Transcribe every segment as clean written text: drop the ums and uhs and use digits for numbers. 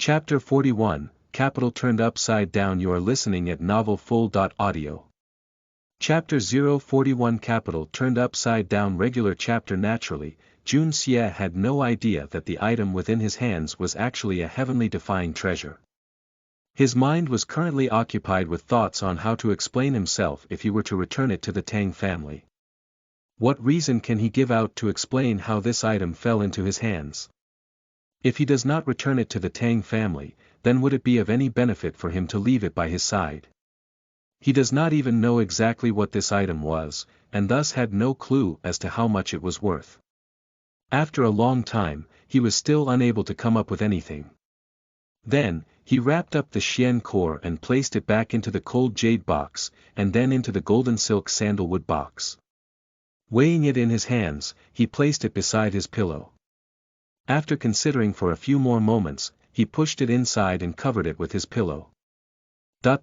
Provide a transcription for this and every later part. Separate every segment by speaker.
Speaker 1: Chapter 41, Capital Turned Upside Down. You are listening at novelfull.audio. Chapter 041, Capital Turned Upside Down. Regular chapter. Naturally, Jun Xie had no idea that the item within his hands was actually a heavenly defying treasure. His mind was currently occupied with thoughts on how to explain himself if he were to return it to the Tang family. What reason can he give out to explain how this item fell into his hands? If he does not return it to the Tang family, then would it be of any benefit for him to leave it by his side? He does not even know exactly what this item was, and thus had no clue as to how much it was worth. After a long time, he was still unable to come up with anything. Then, he wrapped up the Xian core and placed it back into the cold jade box, and then into the golden silk sandalwood box. Weighing it in his hands, he placed it beside his pillow. After considering for a few more moments, he pushed it inside and covered it with his pillow.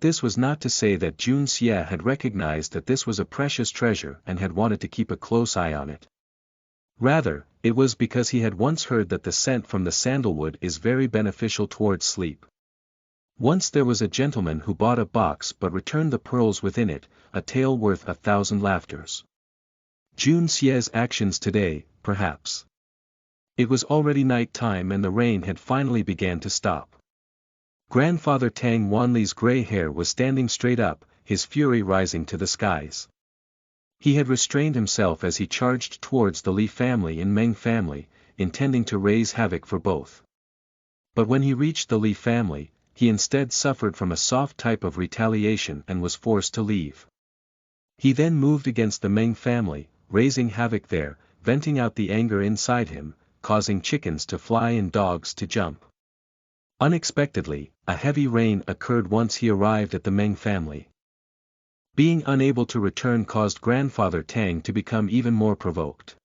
Speaker 1: This was not to say that Jun Xie had recognized that this was a precious treasure and had wanted to keep a close eye on it. Rather, it was because he had once heard that the scent from the sandalwood is very beneficial towards sleep. Once there was a gentleman who bought a box but returned the pearls within it, a tale worth 1,000 laughters. Jun Xie's actions today, perhaps. It was already night time and the rain had finally began to stop. Grandfather Tang Wanli's gray hair was standing straight up, his fury rising to the skies. He had restrained himself as he charged towards the Li family and Meng family, intending to raise havoc for both. But when he reached the Li family, he instead suffered from a soft type of retaliation and was forced to leave. He then moved against the Meng family, raising havoc there, venting out the anger inside him, causing chickens to fly and dogs to jump. Unexpectedly, a heavy rain occurred once he arrived at the Meng family. Being unable to return caused Grandfather Tang to become even more provoked.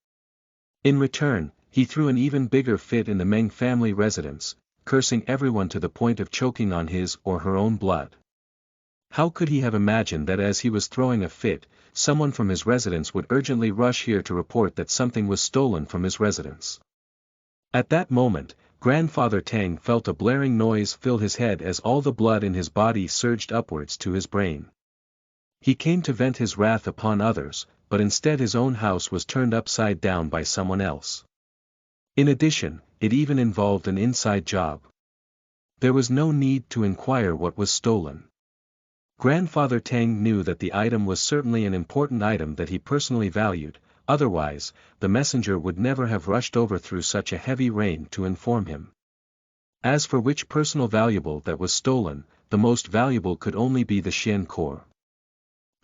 Speaker 1: In return, he threw an even bigger fit in the Meng family residence, cursing everyone to the point of choking on his or her own blood. How could he have imagined that as he was throwing a fit, someone from his residence would urgently rush here to report that something was stolen from his residence? At that moment, Grandfather Tang felt a blaring noise fill his head as all the blood in his body surged upwards to his brain. He came to vent his wrath upon others, but instead his own house was turned upside down by someone else. In addition, it even involved an inside job. There was no need to inquire what was stolen. Grandfather Tang knew that the item was certainly an important item that he personally valued. Otherwise, the messenger would never have rushed over through such a heavy rain to inform him. As for which personal valuable that was stolen, the most valuable could only be the Xian core.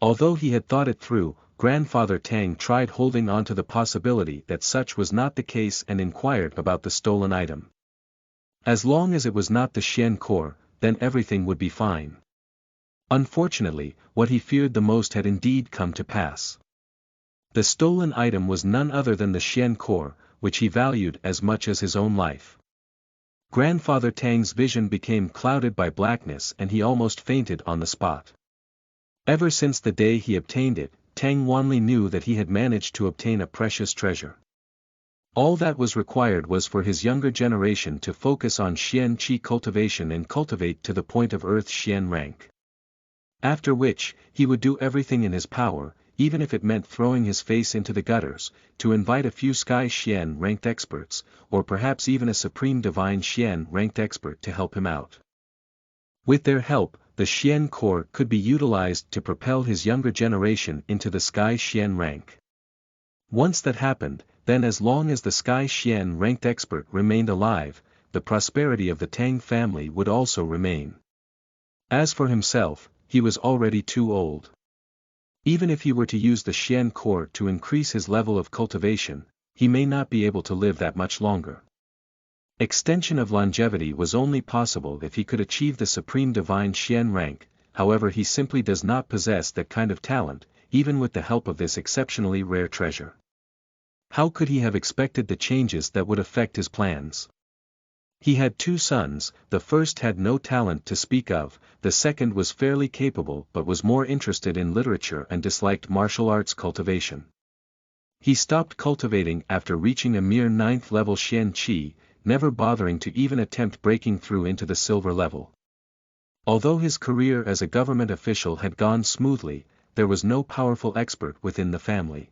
Speaker 1: Although he had thought it through, Grandfather Tang tried holding on to the possibility that such was not the case and inquired about the stolen item. As long as it was not the Xian core, then everything would be fine. Unfortunately, what he feared the most had indeed come to pass. The stolen item was none other than the Xian core, which he valued as much as his own life. Grandfather Tang's vision became clouded by blackness and he almost fainted on the spot. Ever since the day he obtained it, Tang Wanli knew that he had managed to obtain a precious treasure. All that was required was for his younger generation to focus on Xian Qi cultivation and cultivate to the point of Earth Xian rank. After which, he would do everything in his power, even if it meant throwing his face into the gutters, to invite a few Sky Xian ranked experts, or perhaps even a Supreme Divine Xian ranked expert to help him out. With their help, the Xian core could be utilized to propel his younger generation into the Sky Xian rank. Once that happened, then as long as the Sky Xian ranked expert remained alive, the prosperity of the Tang family would also remain. As for himself, he was already too old. Even if he were to use the Xian core to increase his level of cultivation, he may not be able to live that much longer. Extension of longevity was only possible if he could achieve the Supreme Divine Xian rank, however he simply does not possess that kind of talent, even with the help of this exceptionally rare treasure. How could he have expected the changes that would affect his plans? He had two sons, the first had no talent to speak of, the second was fairly capable but was more interested in literature and disliked martial arts cultivation. He stopped cultivating after reaching a mere 9th level Xian Qi, never bothering to even attempt breaking through into the silver level. Although his career as a government official had gone smoothly, there was no powerful expert within the family.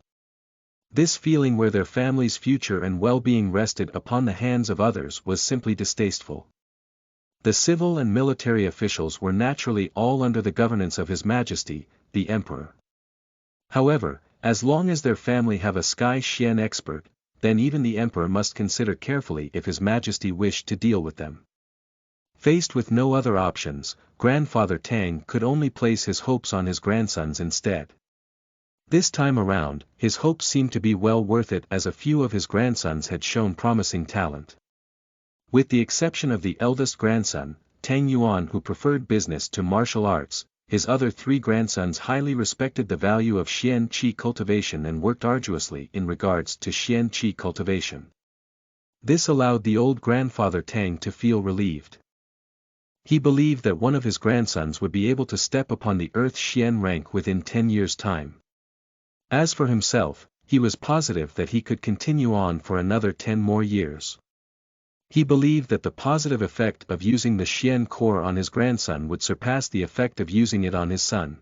Speaker 1: This feeling where their family's future and well-being rested upon the hands of others was simply distasteful. The civil and military officials were naturally all under the governance of His Majesty, the Emperor. However, as long as their family have a Sky Xian expert, then even the Emperor must consider carefully if His Majesty wished to deal with them. Faced with no other options, Grandfather Tang could only place his hopes on his grandsons instead. This time around, his hopes seemed to be well worth it as a few of his grandsons had shown promising talent. With the exception of the eldest grandson, Tang Yuan, who preferred business to martial arts, his other three grandsons highly respected the value of Xian Qi cultivation and worked arduously in regards to Xian Qi cultivation. This allowed the old grandfather Tang to feel relieved. He believed that one of his grandsons would be able to step upon the Earth Xian rank within 10 years' time. As for himself, he was positive that he could continue on for another 10 more years. He believed that the positive effect of using the Xian core on his grandson would surpass the effect of using it on his son.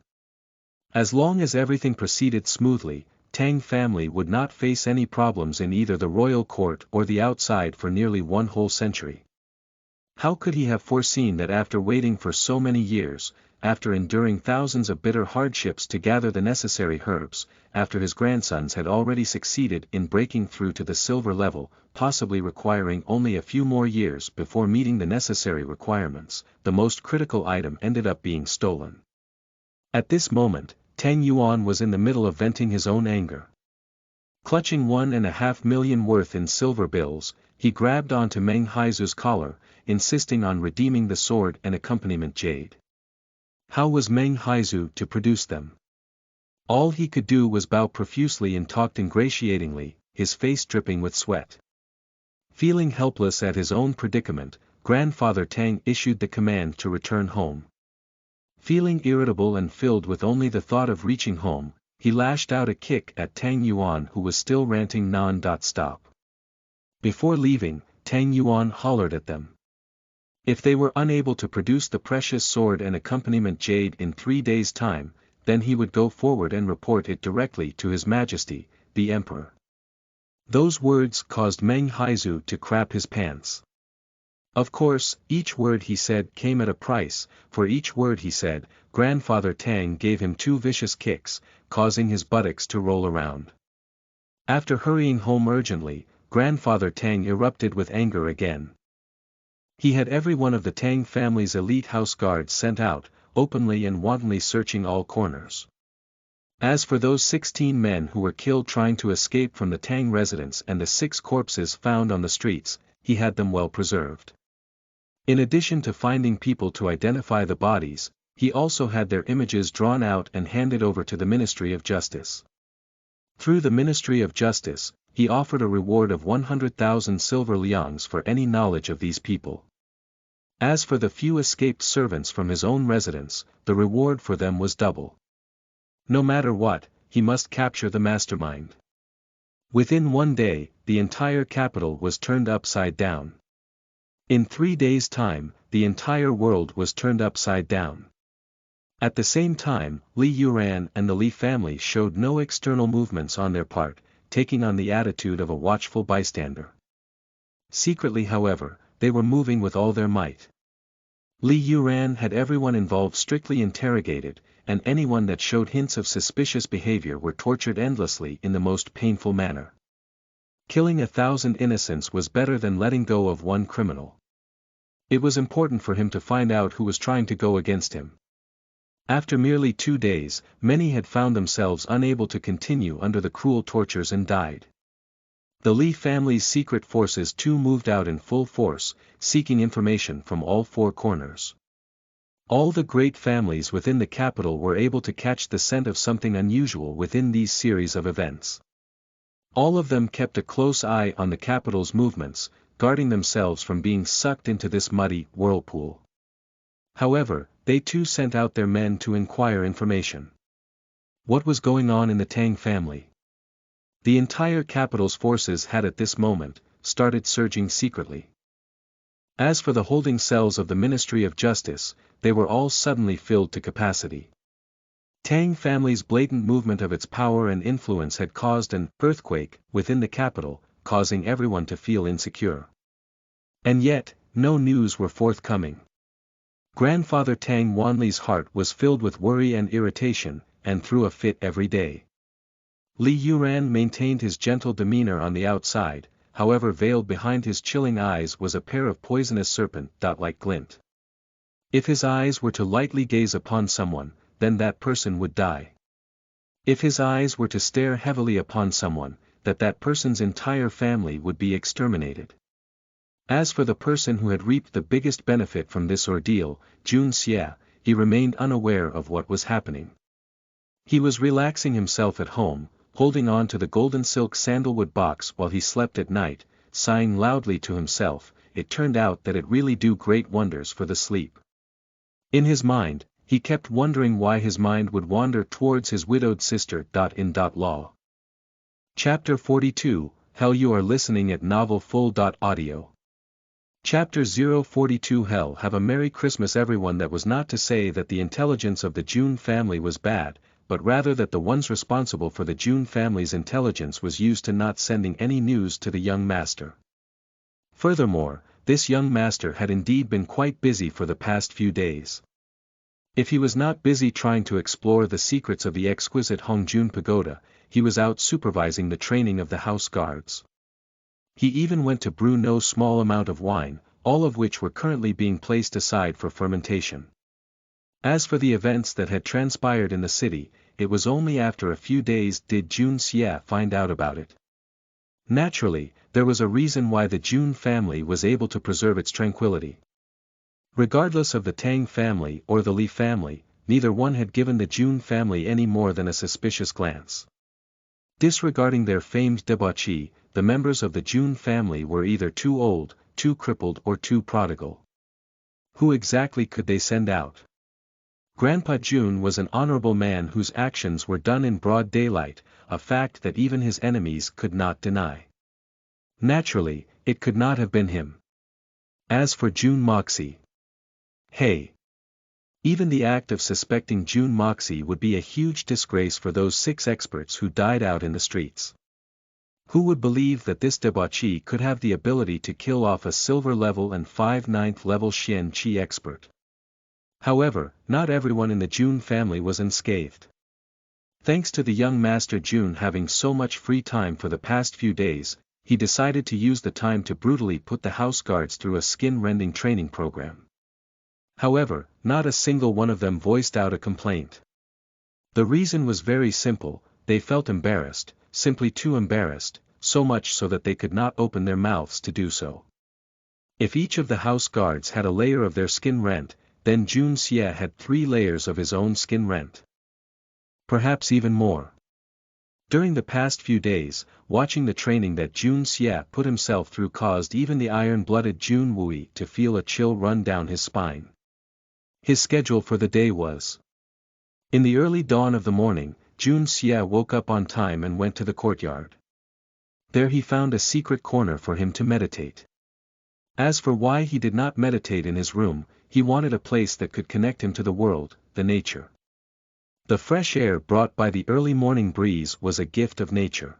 Speaker 1: As long as everything proceeded smoothly, Tang family would not face any problems in either the royal court or the outside for nearly one whole century. How could he have foreseen that after waiting for so many years, after enduring thousands of bitter hardships to gather the necessary herbs, after his grandsons had already succeeded in breaking through to the silver level, possibly requiring only a few more years before meeting the necessary requirements, the most critical item ended up being stolen. At this moment, Tang Yuan was in the middle of venting his own anger. Clutching 1.5 million worth in silver bills, he grabbed onto Meng Haizu's collar, insisting on redeeming the sword and accompaniment jade. How was Meng Haizu to produce them? All he could do was bow profusely and talked ingratiatingly, his face dripping with sweat. Feeling helpless at his own predicament, Grandfather Tang issued the command to return home. Feeling irritable and filled with only the thought of reaching home, he lashed out a kick at Tang Yuan, who was still ranting non-stop. Before leaving, Tang Yuan hollered at them. If they were unable to produce the precious sword and accompaniment jade in 3 days' time, then he would go forward and report it directly to His Majesty, the Emperor. Those words caused Meng Haizu to crap his pants. Of course, each word he said came at a price. For each word he said, Grandfather Tang gave him 2 vicious kicks, causing his buttocks to roll around. After hurrying home urgently, Grandfather Tang erupted with anger again. He had every one of the Tang family's elite house guards sent out, openly and wantonly searching all corners. As for those 16 men who were killed trying to escape from the Tang residence and the 6 corpses found on the streets, he had them well preserved. In addition to finding people to identify the bodies, he also had their images drawn out and handed over to the Ministry of Justice. Through the Ministry of Justice, he offered a reward of 100,000 silver liangs for any knowledge of these people. As for the few escaped servants from his own residence, the reward for them was double. No matter what, he must capture the mastermind. Within 1 day, the entire capital was turned upside down. In 3 days' time, the entire world was turned upside down. At the same time, Li Yuran and the Li family showed no external movements on their part, taking on the attitude of a watchful bystander. Secretly, however, they were moving with all their might. Li Yuran had everyone involved strictly interrogated, and anyone that showed hints of suspicious behavior were tortured endlessly in the most painful manner. Killing 1,000 innocents was better than letting go of one criminal. It was important for him to find out who was trying to go against him. After merely 2 days, many had found themselves unable to continue under the cruel tortures and died. The Li family's secret forces too moved out in full force, seeking information from all 4 corners. All the great families within the capital were able to catch the scent of something unusual within these series of events. All of them kept a close eye on the capital's movements, guarding themselves from being sucked into this muddy whirlpool. However, they too sent out their men to inquire information. What was going on in the Tang family? The entire capital's forces had at this moment started surging secretly. As for the holding cells of the Ministry of Justice, they were all suddenly filled to capacity. Tang family's blatant movement of its power and influence had caused an earthquake within the capital, causing everyone to feel insecure. And yet, no news were forthcoming. Grandfather Tang Wanli's heart was filled with worry and irritation, and threw a fit every day. Li Yuran maintained his gentle demeanor on the outside, however veiled behind his chilling eyes was a pair of poisonous serpent-like glint. If his eyes were to lightly gaze upon someone, then that person would die. If his eyes were to stare heavily upon someone, that person's entire family would be exterminated. As for the person who had reaped the biggest benefit from this ordeal, Jun Xie, he remained unaware of what was happening. He was relaxing himself at home, holding on to the golden silk sandalwood box while he slept at night, sighing loudly to himself. It turned out that it really do great wonders for the sleep. In his mind, he kept wondering why his mind would wander towards his widowed sister. In law. Chapter 42, Hell. You are listening at Novel Full. Audio. Chapter 042 Hell. Have a Merry Christmas everyone. That was not to say that the intelligence of the Jun family was bad, but rather that the ones responsible for the Jun family's intelligence was used to not sending any news to the young master. Furthermore, this young master had indeed been quite busy for the past few days. If he was not busy trying to explore the secrets of the exquisite Hongjun Pagoda, he was out supervising the training of the house guards. He even went to brew no small amount of wine, all of which were currently being placed aside for fermentation. As for the events that had transpired in the city, it was only after a few days did Jun Xie find out about it. Naturally, there was a reason why the Jun family was able to preserve its tranquility. Regardless of the Tang family or the Li family, neither one had given the Jun family any more than a suspicious glance. Disregarding their famed debauchee, the members of the Jun family were either too old, too crippled or too prodigal. Who exactly could they send out? Grandpa Jun was an honorable man whose actions were done in broad daylight, a fact that even his enemies could not deny. Naturally, it could not have been him. As for Jun Moxie. Hey! Even the act of suspecting Jun Moxie would be a huge disgrace for those 6 experts who died out in the streets. Who would believe that this debauchee could have the ability to kill off a silver level and 5 9th level Xian Qi expert? However, not everyone in the Jun family was unscathed. Thanks to the young master Jun having so much free time for the past few days, he decided to use the time to brutally put the house guards through a skin-rending training program. However, not a single one of them voiced out a complaint. The reason was very simple: they felt embarrassed, simply too embarrassed, so much so that they could not open their mouths to do so. If each of the house guards had a layer of their skin rent, then Jun Xie had 3 layers of his own skin rent. Perhaps even more. During the past few days, watching the training that Jun Xie put himself through caused even the iron-blooded Jun Wui to feel a chill run down his spine. His schedule for the day was: in the early dawn of the morning, Jun Xie woke up on time and went to the courtyard. There he found a secret corner for him to meditate. As for why he did not meditate in his room, he wanted a place that could connect him to the world, the nature. The fresh air brought by the early morning breeze was a gift of nature.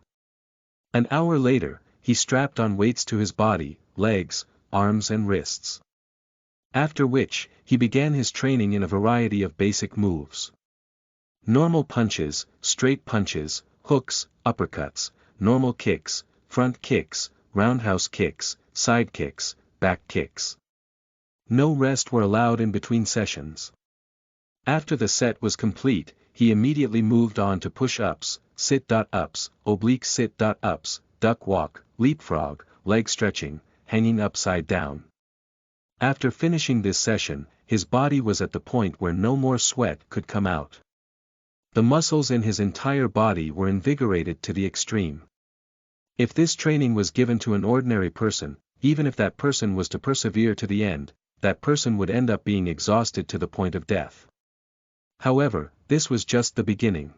Speaker 1: An hour later, he strapped on weights to his body, legs, arms and wrists. After which, he began his training in a variety of basic moves. Normal punches, straight punches, hooks, uppercuts, normal kicks, front kicks, roundhouse kicks, side kicks, back kicks. No rest were allowed in between sessions. After the set was complete, he immediately moved on to push-ups, sit-ups, oblique sit-ups, duck walk, leapfrog, leg stretching, hanging upside down. After finishing this session, his body was at the point where no more sweat could come out. The muscles in his entire body were invigorated to the extreme. If this training was given to an ordinary person, even if that person was to persevere to the end, that person would end up being exhausted to the point of death. However, this was just the beginning.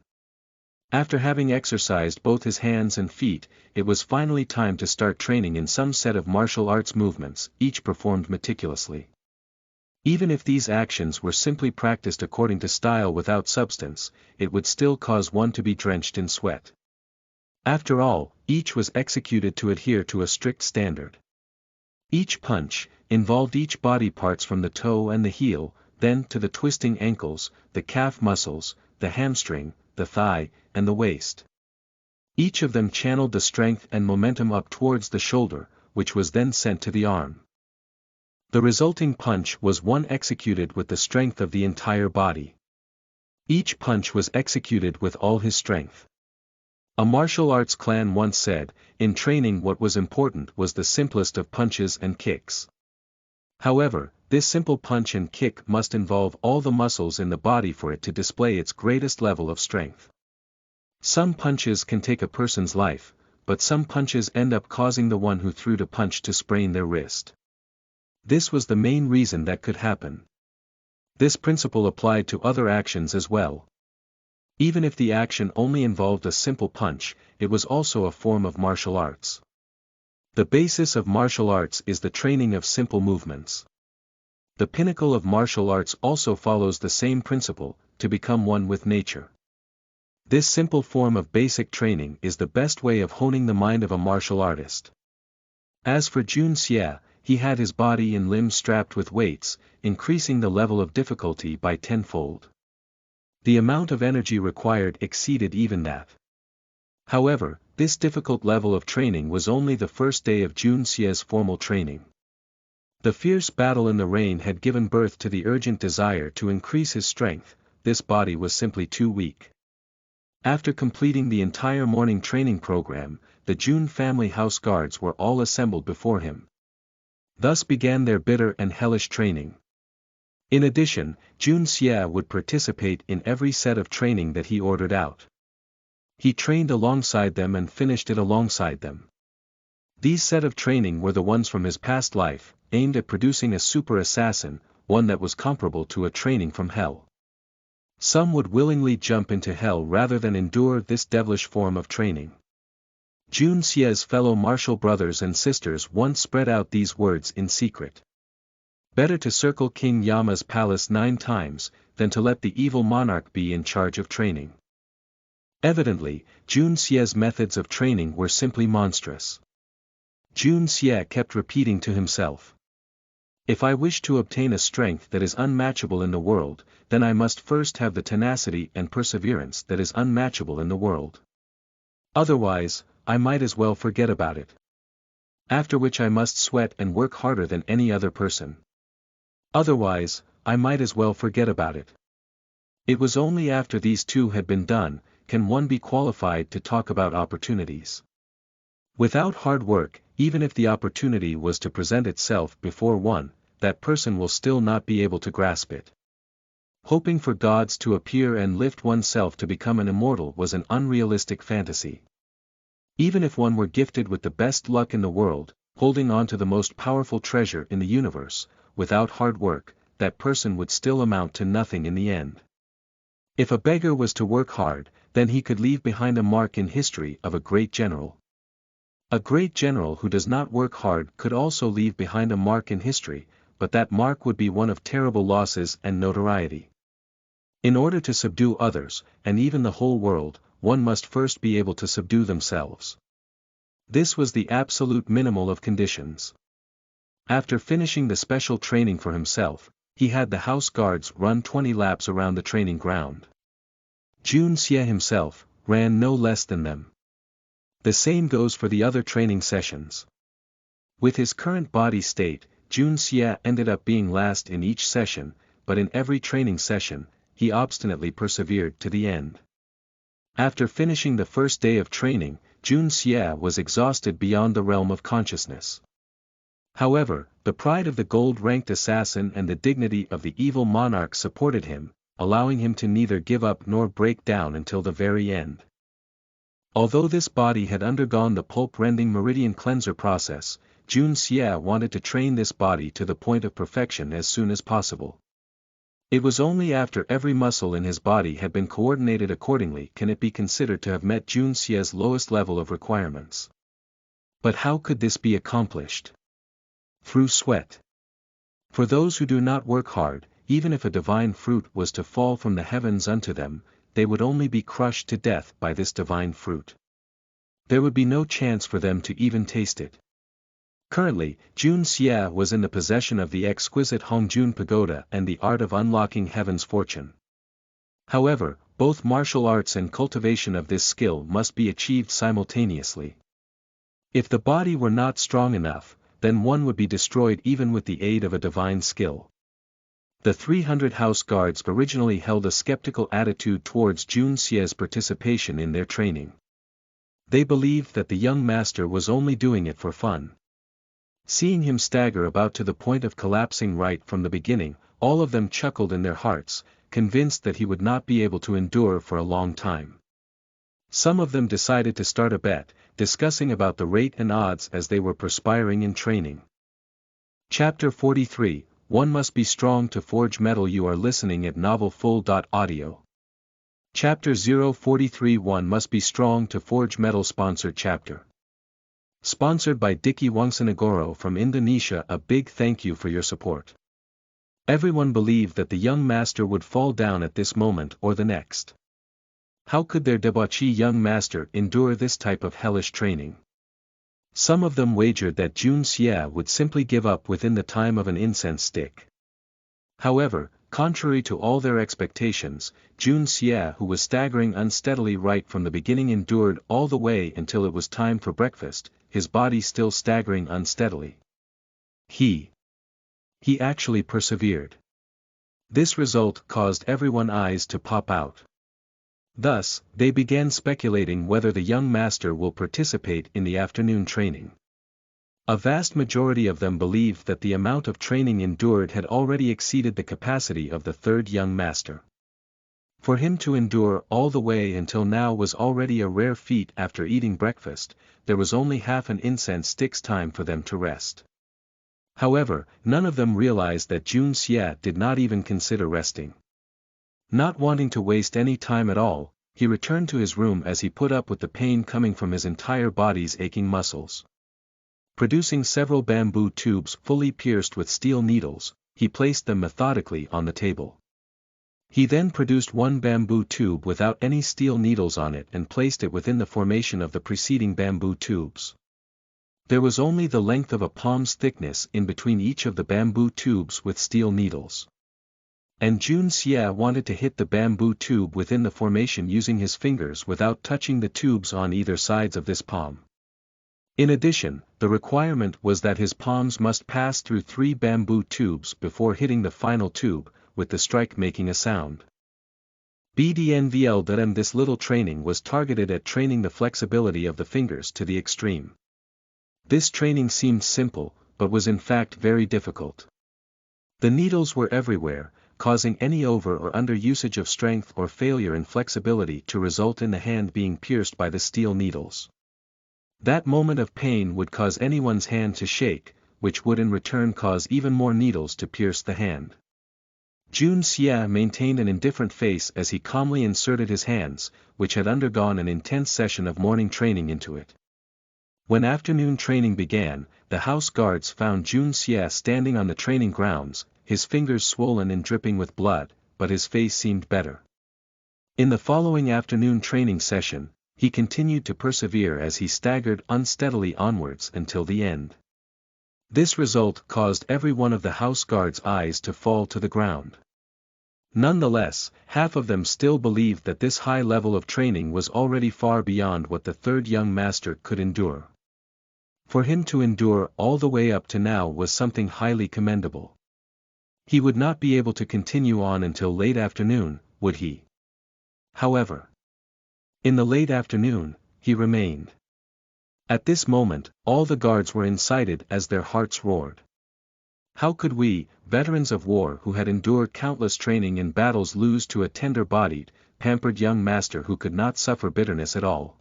Speaker 1: After having exercised both his hands and feet, it was finally time to start training in some set of martial arts movements, each performed meticulously. Even if these actions were simply practiced according to style without substance, it would still cause one to be drenched in sweat. After all, each was executed to adhere to a strict standard. Each punch involved each body parts from the toe and the heel, then to the twisting ankles, the calf muscles, the hamstring, the thigh, and the waist. Each of them channeled the strength and momentum up towards the shoulder, which was then sent to the arm. The resulting punch was one executed with the strength of the entire body. Each punch was executed with all his strength. A martial arts clan once said, in training what was important was the simplest of punches and kicks. However, this simple punch and kick must involve all the muscles in the body for it to display its greatest level of strength. Some punches can take a person's life, but some punches end up causing the one who threw the punch to sprain their wrist. This was the main reason that could happen. This principle applied to other actions as well. Even if the action only involved a simple punch, it was also a form of martial arts. The basis of martial arts is the training of simple movements. The pinnacle of martial arts also follows the same principle, to become one with nature. This simple form of basic training is the best way of honing the mind of a martial artist. As for Jun Xie, he had his body and limbs strapped with weights, increasing the level of difficulty by tenfold. The amount of energy required exceeded even that. However, this difficult level of training was only the first day of Jun Xie's formal training. The fierce battle in the rain had given birth to the urgent desire to increase his strength. This body was simply too weak. After completing the entire morning training program, the Jun family house guards were all assembled before him. Thus began their bitter and hellish training. In addition, Jun Xie would participate in every set of training that he ordered out. He trained alongside them and finished it alongside them. These set of training were the ones from his past life, aimed at producing a super assassin, one that was comparable to a training from hell. Some would willingly jump into hell rather than endure this devilish form of training. Jun Xie's fellow martial brothers and sisters once spread out these words in secret. Better to circle King Yama's palace 9 times, than to let the evil monarch be in charge of training. Evidently, Jun Xie's methods of training were simply monstrous. Jun Xie kept repeating to himself, "If I wish to obtain a strength that is unmatchable in the world, then I must first have the tenacity and perseverance that is unmatchable in the world. Otherwise, I might as well forget about it. After which I must sweat and work harder than any other person. Otherwise, I might as well forget about it." It was only after these two had been done, can one be qualified to talk about opportunities. Without hard work, even if the opportunity was to present itself before one, that person will still not be able to grasp it. Hoping for gods to appear and lift oneself to become an immortal was an unrealistic fantasy. Even if one were gifted with the best luck in the world, holding on to the most powerful treasure in the universe, without hard work, that person would still amount to nothing in the end. If a beggar was to work hard, then he could leave behind a mark in history of a great general. A great general who does not work hard could also leave behind a mark in history, but that mark would be one of terrible losses and notoriety. In order to subdue others, and even the whole world, one must first be able to subdue themselves. This was the absolute minimal of conditions. After finishing the special training for himself, he had the house guards run 20 laps around the training ground. Jun Xie himself ran no less than them. The same goes for the other training sessions. With his current body state, Jun Xie ended up being last in each session, but in every training session, he obstinately persevered to the end. After finishing the first day of training, Jun Xie was exhausted beyond the realm of consciousness. However, the pride of the gold-ranked assassin and the dignity of the evil monarch supported him, allowing him to neither give up nor break down until the very end. Although this body had undergone the pulp-rending meridian cleanser process, Jun Xie wanted to train this body to the point of perfection as soon as possible. It was only after every muscle in his body had been coordinated accordingly can it be considered to have met Jun Xie's lowest level of requirements. But how could this be accomplished? Through sweat. For those who do not work hard, even if a divine fruit was to fall from the heavens unto them, they would only be crushed to death by this divine fruit. There would be no chance for them to even taste it. Currently, Jun Xie was in the possession of the exquisite Hongjun Pagoda and the art of unlocking heaven's fortune. However, both martial arts and cultivation of this skill must be achieved simultaneously. If the body were not strong enough, then one would be destroyed even with the aid of a divine skill. The 300 house guards originally held a skeptical attitude towards Jun Xie's participation in their training. They believed that the young master was only doing it for fun. Seeing him stagger about to the point of collapsing right from the beginning, all of them chuckled in their hearts, convinced that he would not be able to endure for a long time. Some of them decided to start a bet, discussing about the rate and odds as they were perspiring in training. Chapter 43, One Must Be Strong to Forge Metal. You are listening at novelfull.audio. Chapter 043, One Must Be Strong to Forge Metal. Sponsored chapter. Sponsored by Dicky Wongsanagoro from Indonesia. A big thank you for your support. Everyone believed that the young master would fall down at this moment or the next. How could their debauchee young master endure this type of hellish training? Some of them wagered that Jun Xie would simply give up within the time of an incense stick. However, contrary to all their expectations, Jun Xie, who was staggering unsteadily right from the beginning, endured all the way until it was time for breakfast, his body still staggering unsteadily. He actually persevered. This result caused everyone's eyes to pop out. Thus, they began speculating whether the young master will participate in the afternoon training. A vast majority of them believed that the amount of training endured had already exceeded the capacity of the third young master. For him to endure all the way until now was already a rare feat. After eating breakfast, there was only half an incense stick's time for them to rest. However, none of them realized that Jun Xie did not even consider resting. Not wanting to waste any time at all, he returned to his room as he put up with the pain coming from his entire body's aching muscles. Producing several bamboo tubes fully pierced with steel needles, he placed them methodically on the table. He then produced one bamboo tube without any steel needles on it and placed it within the formation of the preceding bamboo tubes. There was only the length of a palm's thickness in between each of the bamboo tubes with steel needles. And Jun Xie wanted to hit the bamboo tube within the formation using his fingers without touching the tubes on either sides of this palm. In addition, the requirement was that his palms must pass through 3 bamboo tubes before hitting the final tube, with the strike making a sound. BDNVLDM. This little training was targeted at training the flexibility of the fingers to the extreme. This training seemed simple, but was in fact very difficult. The needles were everywhere, causing any over or under usage of strength or failure in flexibility to result in the hand being pierced by the steel needles. That moment of pain would cause anyone's hand to shake, which would in return cause even more needles to pierce the hand. Jun Xie maintained an indifferent face as he calmly inserted his hands, which had undergone an intense session of morning training, into it. When afternoon training began, the house guards found Jun Xie standing on the training grounds, his fingers swollen and dripping with blood, but his face seemed better. In the following afternoon training session, he continued to persevere as he staggered unsteadily onwards until the end. This result caused every one of the house guards' eyes to fall to the ground. Nonetheless, half of them still believed that this high level of training was already far beyond what the third young master could endure. For him to endure all the way up to now was something highly commendable. He would not be able to continue on until late afternoon, would he? However, in the late afternoon, he remained. At this moment, all the guards were incited as their hearts roared. How could we, veterans of war who had endured countless training in battles, lose to a tender-bodied, pampered young master who could not suffer bitterness at all?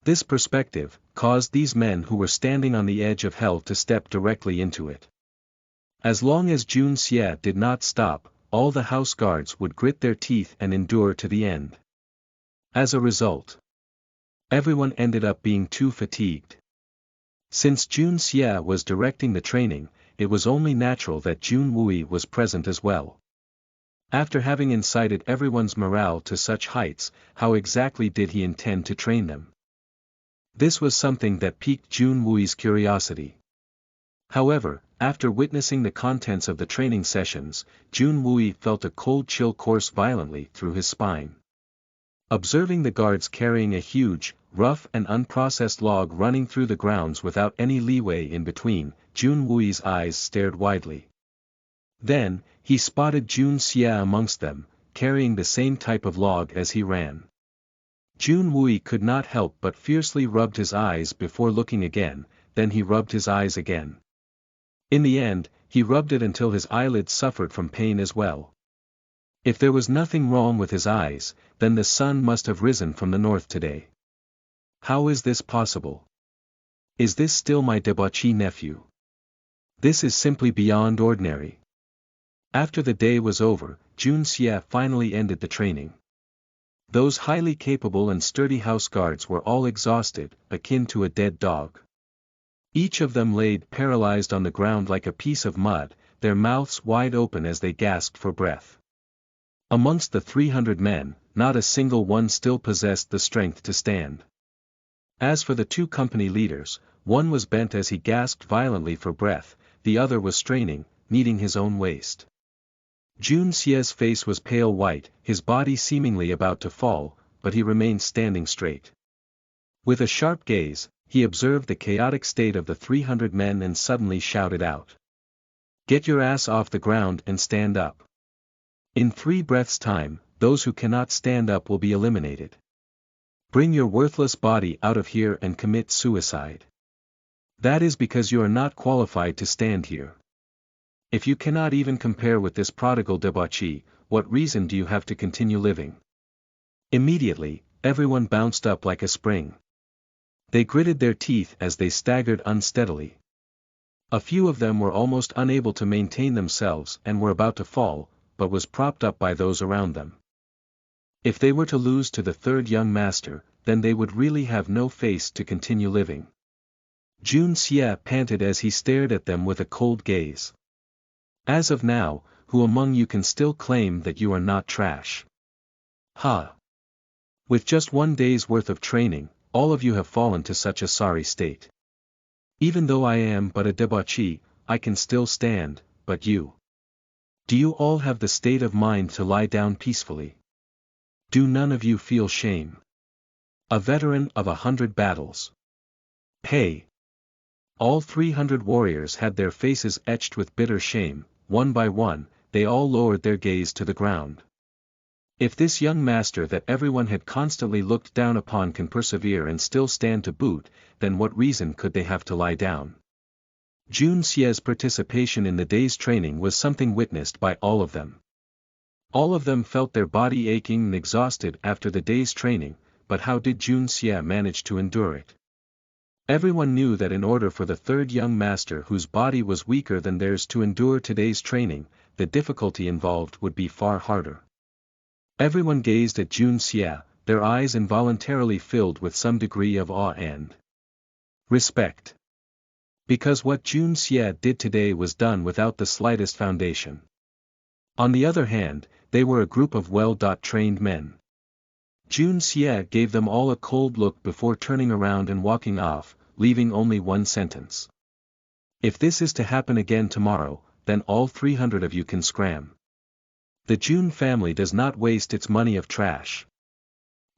Speaker 1: This perspective caused these men who were standing on the edge of hell to step directly into it. As long as Jun Xie did not stop, all the house guards would grit their teeth and endure to the end. As a result, everyone ended up being too fatigued. Since Jun Xie was directing the training, it was only natural that Jun Wui was present as well. After having incited everyone's morale to such heights, how exactly did he intend to train them? This was something that piqued Jun Wui's curiosity. However, after witnessing the contents of the training sessions, Jun Wui felt a cold chill course violently through his spine. Observing the guards carrying a huge, rough and unprocessed log running through the grounds without any leeway in between, Jun Wui's eyes stared widely. Then, he spotted Jun Xie amongst them, carrying the same type of log as he ran. Jun Wui could not help but fiercely rubbed his eyes before looking again, then he rubbed his eyes again. In the end, he rubbed it until his eyelids suffered from pain as well. If there was nothing wrong with his eyes, then the sun must have risen from the north today. How is this possible? Is this still my debauchee nephew? This is simply beyond ordinary. After the day was over, Jun Xie finally ended the training. Those highly capable and sturdy house guards were all exhausted, akin to a dead dog. Each of them laid paralyzed on the ground like a piece of mud, their mouths wide open as they gasped for breath. Amongst the 300 men, not a single one still possessed the strength to stand. As for the two company leaders, one was bent as he gasped violently for breath, the other was straining, kneading his own waist. Jun Xie's face was pale white, his body seemingly about to fall, but he remained standing straight. With a sharp gaze, he observed the chaotic state of the 300 men and suddenly shouted out. "Get your ass off the ground and stand up. In 3 breaths' time, those who cannot stand up will be eliminated. Bring your worthless body out of here and commit suicide. That is because you are not qualified to stand here. If you cannot even compare with this prodigal debauchee, what reason do you have to continue living?" Immediately, everyone bounced up like a spring. They gritted their teeth as they staggered unsteadily. A few of them were almost unable to maintain themselves and were about to fall, but was propped up by those around them. If they were to lose to the third young master, then they would really have no face to continue living. Jun Xie panted as he stared at them with a cold gaze. "As of now, who among you can still claim that you are not trash? Ha! With just 1 day's worth of training, all of you have fallen to such a sorry state. Even though I am but a debauchee, I can still stand, but you? Do you all have the state of mind to lie down peacefully? Do none of you feel shame? A veteran of 100 battles. Hey!" All 300 warriors had their faces etched with bitter shame. One by one, they all lowered their gaze to the ground. If this young master that everyone had constantly looked down upon can persevere and still stand to boot, then what reason could they have to lie down? Jun Xie's participation in the day's training was something witnessed by all of them. All of them felt their body aching and exhausted after the day's training, but how did Jun Xie manage to endure it? Everyone knew that in order for the third young master whose body was weaker than theirs to endure today's training, the difficulty involved would be far harder. Everyone gazed at Jun Xie, their eyes involuntarily filled with some degree of awe and respect. Because what Jun Xie did today was done without the slightest foundation. On the other hand, they were a group of well-trained men. Jun Xie gave them all a cold look before turning around and walking off, leaving only one sentence. "If this is to happen again tomorrow, then all 300 of you can scram. The Jun family does not waste its money of trash.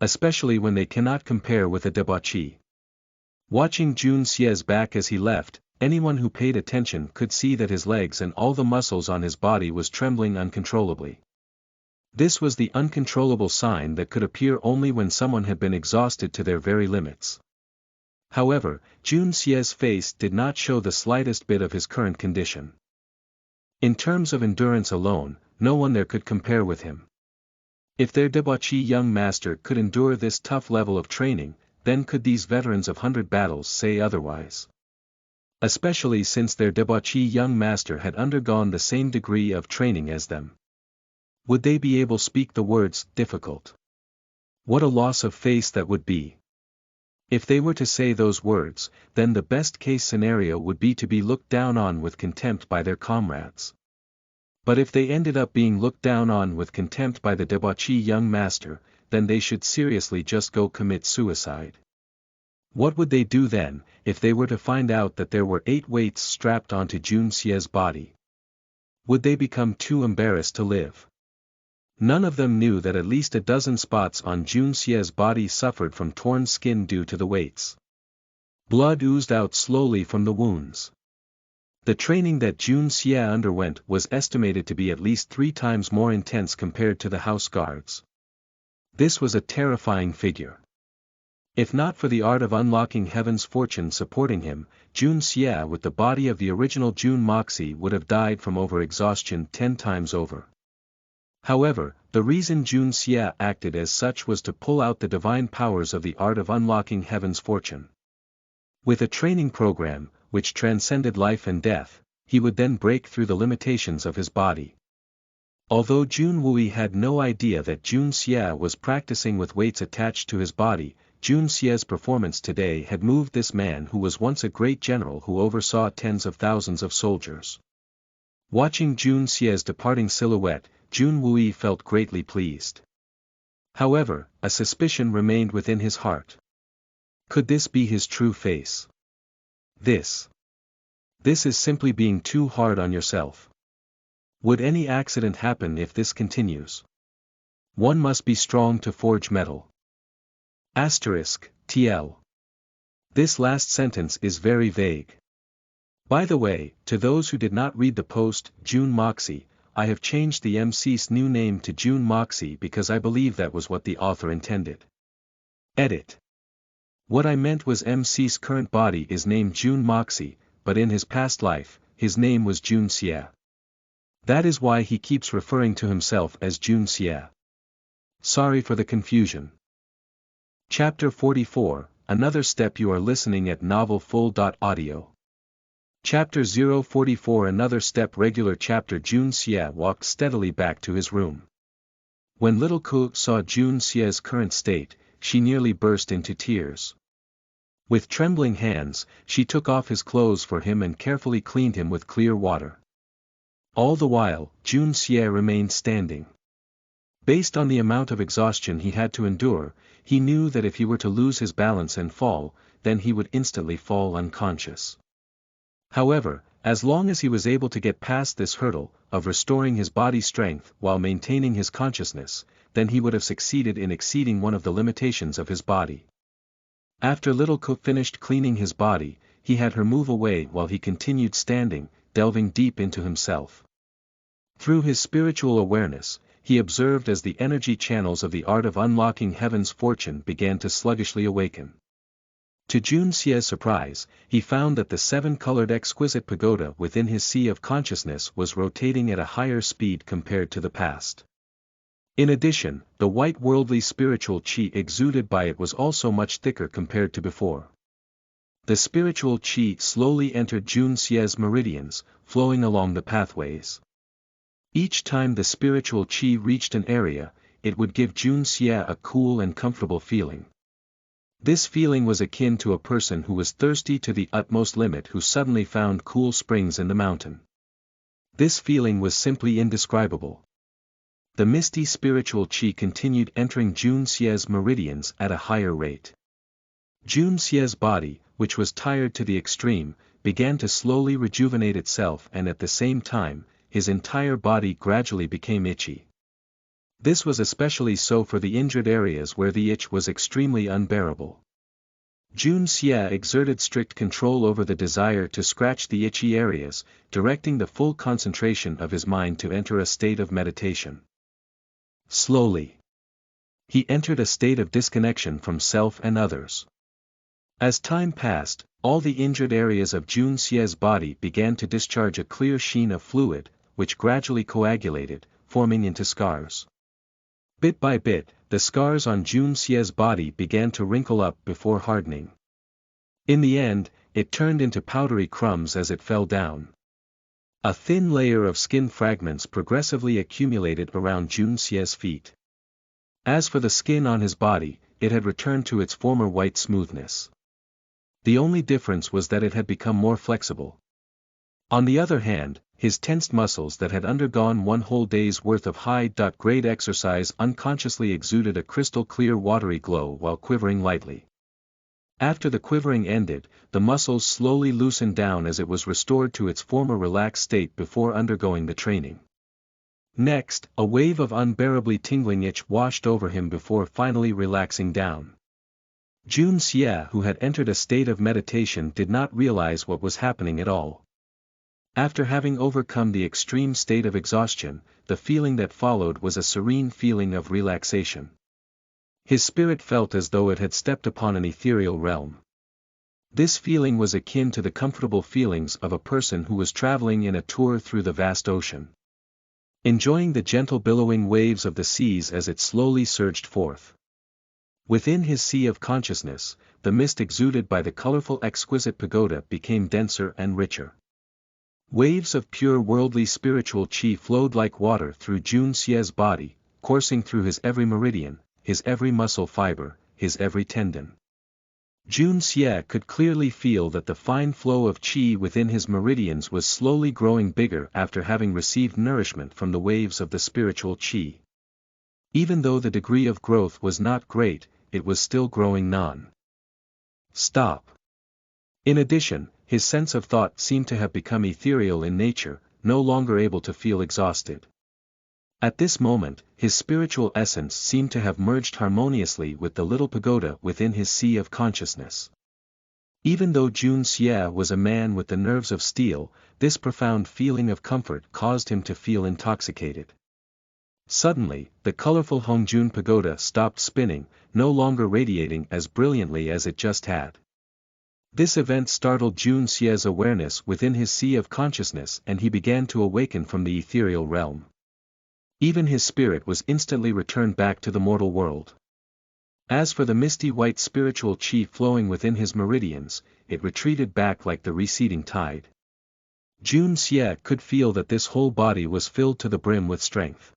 Speaker 1: Especially when they cannot compare with a debauchee." Watching Jun Xie's back as he left, anyone who paid attention could see that his legs and all the muscles on his body was trembling uncontrollably. This was the uncontrollable sign that could appear only when someone had been exhausted to their very limits. However, Jun Xie's face did not show the slightest bit of his current condition. In terms of endurance alone, no one there could compare with him. If their debauchee young master could endure this tough level of training, then could these veterans of 100 battles say otherwise? Especially since their debauchee young master had undergone the same degree of training as them. Would they be able to speak the words, difficult? What a loss of face that would be. If they were to say those words, then the best case scenario would be to be looked down on with contempt by their comrades. But if they ended up being looked down on with contempt by the debauchee young master, then they should seriously just go commit suicide. What would they do then, if they were to find out that there were 8 weights strapped onto Jun Xie's body? Would they become too embarrassed to live? None of them knew that at least a dozen spots on Jun Xie's body suffered from torn skin due to the weights. Blood oozed out slowly from the wounds. The training that Jun Xie underwent was estimated to be at least 3 times more intense compared to the house guards. This was a terrifying figure. If not for the art of unlocking heaven's fortune supporting him, Jun Xie with the body of the original Jun Moxie would have died from overexhaustion 10 times over. However, the reason Jun Xie acted as such was to pull out the divine powers of the art of unlocking heaven's fortune. With a training program, which transcended life and death, he would then break through the limitations of his body. Although Jun Wui had no idea that Jun Xie was practicing with weights attached to his body, Jun Xie's performance today had moved this man who was once a great general who oversaw tens of thousands of soldiers. Watching Jun Xie's departing silhouette, Jun Wui felt greatly pleased. However, a suspicion remained within his heart. Could this be his true face? This is simply being too hard on yourself. Would any accident happen if this continues? One must be strong to forge metal. TL. This last sentence is very vague. By the way, to those who did not read the post, Jun Moxie, I have changed the MC's new name to Jun Moxie because I believe that was what the author intended. Edit. What I meant was MC's current body is named Jun Moxie, but in his past life, his name was Jun Xie. That is why he keeps referring to himself as Jun Xie. Sorry for the confusion. Chapter 44, Another Step. You are listening at novelfull.audio. Chapter 044, Another Step. Regular chapter. Jun Xie walked steadily back to his room. When little Ku saw Jun Xie's current state, she nearly burst into tears. With trembling hands, she took off his clothes for him and carefully cleaned him with clear water. All the while, Jun Xie remained standing. Based on the amount of exhaustion he had to endure, he knew that if he were to lose his balance and fall, then he would instantly fall unconscious. However, as long as he was able to get past this hurdle, of restoring his body strength while maintaining his consciousness, then he would have succeeded in exceeding one of the limitations of his body. After little Ku finished cleaning his body, he had her move away while he continued standing, delving deep into himself. Through his spiritual awareness, he observed as the energy channels of the art of unlocking heaven's fortune began to sluggishly awaken. To Jun Xie's surprise, he found that the 7-colored exquisite pagoda within his sea of consciousness was rotating at a higher speed compared to the past. In addition, the white worldly spiritual qi exuded by it was also much thicker compared to before. The spiritual qi slowly entered Jun Xie's meridians, flowing along the pathways. Each time the spiritual qi reached an area, it would give Jun Xie a cool and comfortable feeling. This feeling was akin to a person who was thirsty to the utmost limit who suddenly found cool springs in the mountain. This feeling was simply indescribable. The misty spiritual qi continued entering Jun Xie's meridians at a higher rate. Jun Xie's body, which was tired to the extreme, began to slowly rejuvenate itself, and at the same time, his entire body gradually became itchy. This was especially so for the injured areas where the itch was extremely unbearable. Jun Xie exerted strict control over the desire to scratch the itchy areas, directing the full concentration of his mind to enter a state of meditation. Slowly, he entered a state of disconnection from self and others. As time passed, all the injured areas of Jun Xie's body began to discharge a clear sheen of fluid, which gradually coagulated, forming into scars. Bit by bit, the scars on Jun Xie's body began to wrinkle up before hardening. In the end, it turned into powdery crumbs as it fell down. A thin layer of skin fragments progressively accumulated around Jun Xie's feet. As for the skin on his body, it had returned to its former white smoothness. The only difference was that it had become more flexible. On the other hand, his tensed muscles that had undergone one whole day's worth of high-grade exercise unconsciously exuded a crystal-clear watery glow while quivering lightly. After the quivering ended, the muscles slowly loosened down as it was restored to its former relaxed state before undergoing the training. Next, a wave of unbearably tingling itch washed over him before finally relaxing down. Jun Xie, who had entered a state of meditation, did not realize what was happening at all. After having overcome the extreme state of exhaustion, the feeling that followed was a serene feeling of relaxation. His spirit felt as though it had stepped upon an ethereal realm. This feeling was akin to the comfortable feelings of a person who was traveling in a tour through the vast ocean, enjoying the gentle billowing waves of the seas as it slowly surged forth. Within his sea of consciousness, the mist exuded by the colorful exquisite pagoda became denser and richer. Waves of pure worldly spiritual qi flowed like water through Jun Xie's body, coursing through his every meridian, his every muscle fiber, his every tendon. Jun Xie could clearly feel that the fine flow of qi within his meridians was slowly growing bigger after having received nourishment from the waves of the spiritual qi. Even though the degree of growth was not great, it was still growing non-stop. In addition, his sense of thought seemed to have become ethereal in nature, no longer able to feel exhausted. At this moment, his spiritual essence seemed to have merged harmoniously with the little pagoda within his sea of consciousness. Even though Jun Xie was a man with the nerves of steel, this profound feeling of comfort caused him to feel intoxicated. Suddenly, the colorful Hongjun pagoda stopped spinning, no longer radiating as brilliantly as it just had. This event startled Jun Xie's awareness within his sea of consciousness, and he began to awaken from the ethereal realm. Even his spirit was instantly returned back to the mortal world. As for the misty white spiritual qi flowing within his meridians, it retreated back like the receding tide. Jun Xie could feel that this whole body was filled to the brim with strength.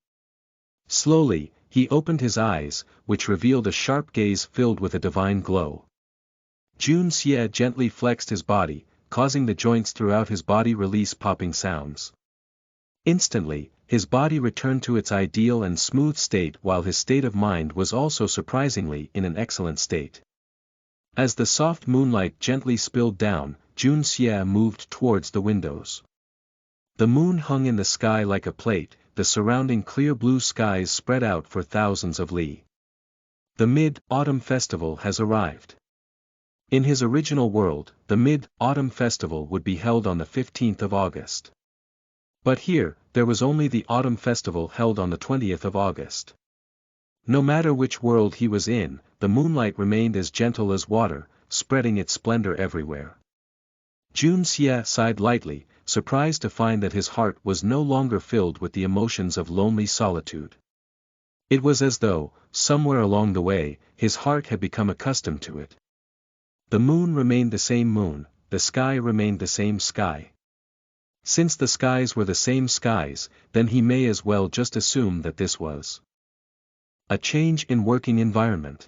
Speaker 1: Slowly, he opened his eyes, which revealed a sharp gaze filled with a divine glow. Jun Xie gently flexed his body, causing the joints throughout his body release popping sounds. Instantly, his body returned to its ideal and smooth state, while his state of mind was also surprisingly in an excellent state. As the soft moonlight gently spilled down, Jun Xie moved towards the windows. The moon hung in the sky like a plate, the surrounding clear blue skies spread out for thousands of li. The Mid-Autumn Festival has arrived. In his original world, the Mid-Autumn Festival would be held on the 15th of August. But here, there was only the Autumn Festival held on the 20th of August. No matter which world he was in, the moonlight remained as gentle as water, spreading its splendor everywhere. Jun Xie sighed lightly, surprised to find that his heart was no longer filled with the emotions of lonely solitude. It was as though, somewhere along the way, his heart had become accustomed to it. The moon remained the same moon, the sky remained the same sky. Since the skies were the same skies, then he may as well just assume that this was a change in working environment.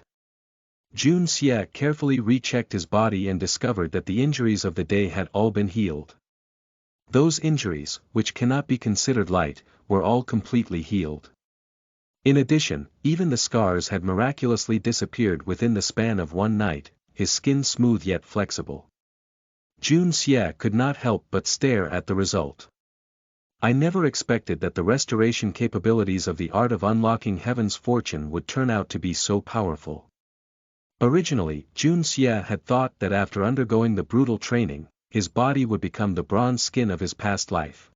Speaker 1: Jun Xie carefully rechecked his body and discovered that the injuries of the day had all been healed. Those injuries, which cannot be considered light, were all completely healed. In addition, even the scars had miraculously disappeared within the span of one night, his skin smooth yet flexible. Jun Xie could not help but stare at the result. I never expected that the restoration capabilities of the art of unlocking heaven's fortune would turn out to be so powerful. Originally, Jun Xie had thought that after undergoing the brutal training, his body would become the bronze skin of his past life.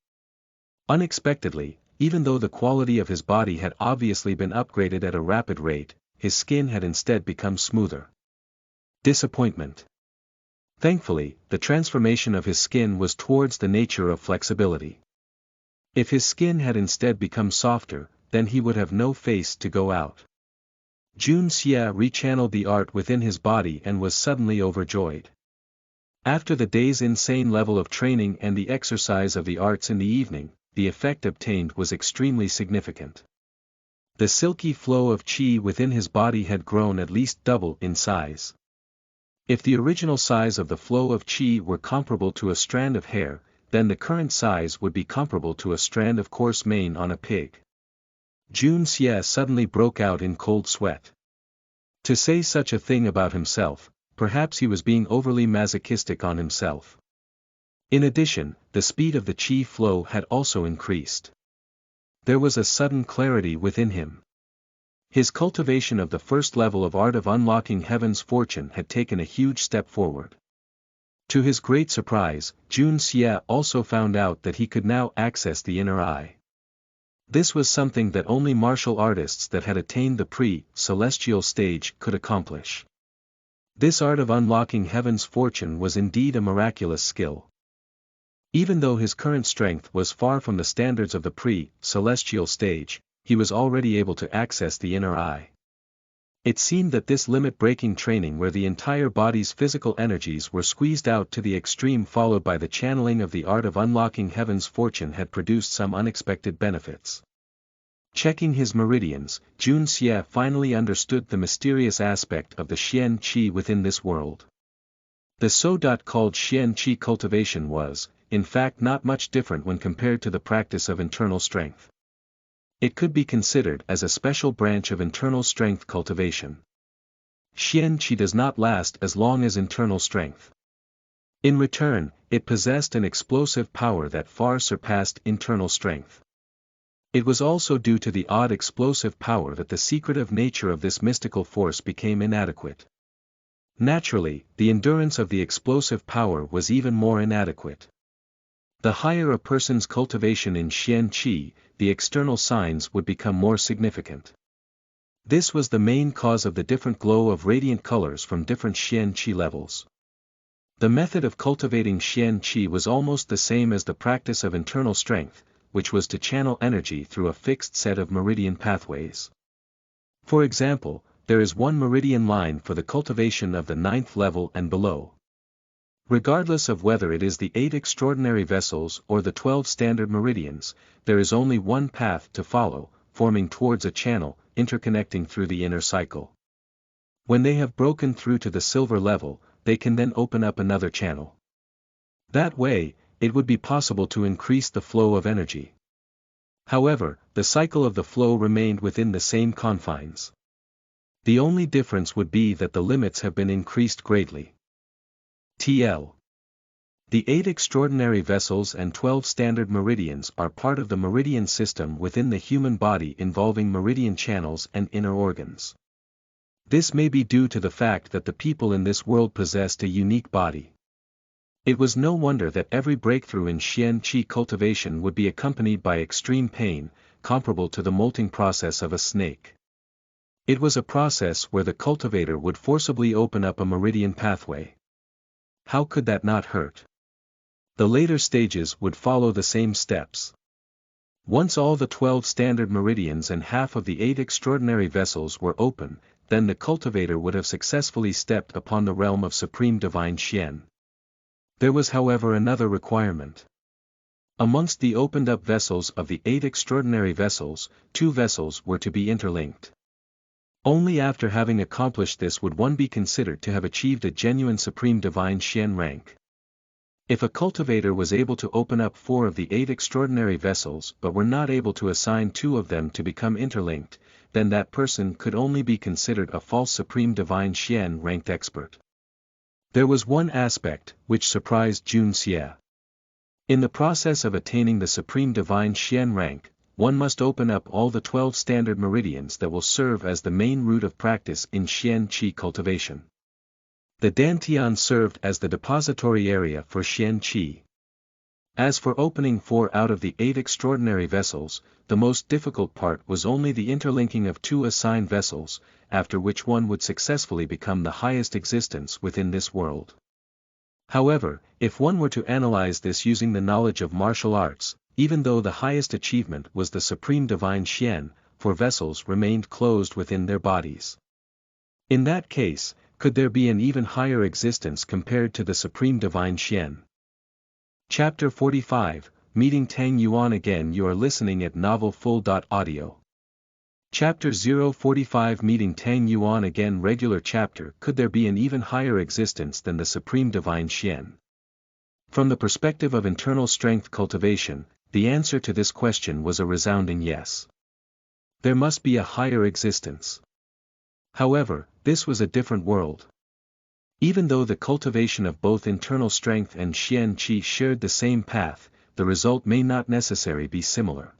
Speaker 1: Unexpectedly, even though the quality of his body had obviously been upgraded at a rapid rate, his skin had instead become smoother. Disappointment. Thankfully, the transformation of his skin was towards the nature of flexibility. If his skin had instead become softer, then he would have no face to go out. Jun Xie rechanneled the art within his body and was suddenly overjoyed. After the day's insane level of training and the exercise of the arts in the evening, the effect obtained was extremely significant. The silky flow of qi within his body had grown at least double in size. If the original size of the flow of qi were comparable to a strand of hair, then the current size would be comparable to a strand of coarse mane on a pig. Jun Xie suddenly broke out in cold sweat. To say such a thing about himself, perhaps he was being overly masochistic on himself. In addition, the speed of the qi flow had also increased. There was a sudden clarity within him. His cultivation of the first level of art of unlocking heaven's fortune had taken a huge step forward. To his great surprise, Jun Xie also found out that he could now access the inner eye. This was something that only martial artists that had attained the pre-celestial stage could accomplish. This art of unlocking heaven's fortune was indeed a miraculous skill. Even though his current strength was far from the standards of the pre-celestial stage, he was already able to access the inner eye. It seemed that this limit-breaking training where the entire body's physical energies were squeezed out to the extreme followed by the channeling of the art of unlocking heaven's fortune had produced some unexpected benefits. Checking his meridians, Jun Xie finally understood the mysterious aspect of the Xian Qi within this world. The so-called Xian Qi cultivation was, in fact, not much different when compared to the practice of internal strength. It could be considered as a special branch of internal strength cultivation. Xian Qi does not last as long as internal strength. In return, it possessed an explosive power that far surpassed internal strength. It was also due to the odd explosive power that the secretive nature of this mystical force became inadequate. Naturally, the endurance of the explosive power was even more inadequate. The higher a person's cultivation in Xian Qi, the external signs would become more significant. This was the main cause of the different glow of radiant colors from different Xian Qi levels. The method of cultivating Xian Qi was almost the same as the practice of internal strength, which was to channel energy through a fixed set of meridian pathways. For example, there is one meridian line for the cultivation of the 9th level and below. Regardless of whether it is the 8 extraordinary vessels or the 12 standard meridians, there is only one path to follow, forming towards a channel, interconnecting through the inner cycle. When they have broken through to the silver level, they can then open up another channel. That way, it would be possible to increase the flow of energy. However, the cycle of the flow remained within the same confines. The only difference would be that the limits have been increased greatly. TL. The 8 extraordinary vessels and 12 standard meridians are part of the meridian system within the human body involving meridian channels and inner organs. This may be due to the fact that the people in this world possessed a unique body. It was no wonder that every breakthrough in Xian Qi cultivation would be accompanied by extreme pain, comparable to the molting process of a snake. It was a process where the cultivator would forcibly open up a meridian pathway. How could that not hurt? The later stages would follow the same steps. Once all the 12 standard meridians and half of the 8 extraordinary vessels were open, then the cultivator would have successfully stepped upon the realm of supreme divine Xian. There was however another requirement. Amongst the opened-up vessels of the 8 extraordinary vessels, 2 vessels were to be interlinked. Only after having accomplished this would one be considered to have achieved a genuine supreme divine Xian rank. If a cultivator was able to open up 4 of the 8 extraordinary vessels but were not able to assign 2 of them to become interlinked, then that person could only be considered a false supreme divine Xian ranked expert. There was one aspect which surprised Jun Xie. In the process of attaining the supreme divine Xian rank, one must open up all the 12 standard meridians that will serve as the main route of practice in Xian Qi cultivation. The Dantian served as the depository area for Xian Qi. As for opening 4 out of the 8 extraordinary vessels, the most difficult part was only the interlinking of 2 assigned vessels, after which one would successfully become the highest existence within this world. However, if one were to analyze this using the knowledge of martial arts, even though the highest achievement was the supreme divine Xian, 4 vessels remained closed within their bodies. In that case, Could there be an even higher existence compared to the Supreme Divine Xian? Chapter 45, Meeting Tang Yuan again. You are listening at novelfull.audio. Chapter 045, Meeting Tang Yuan again. Regular chapter. Could there be an even higher existence than the Supreme Divine Xian? From the perspective of internal strength cultivation, the answer to this question was a resounding yes. There must be a higher existence. However, this was a different world. Even though the cultivation of both internal strength and Xian Qi shared the same path, the result may not necessarily be similar.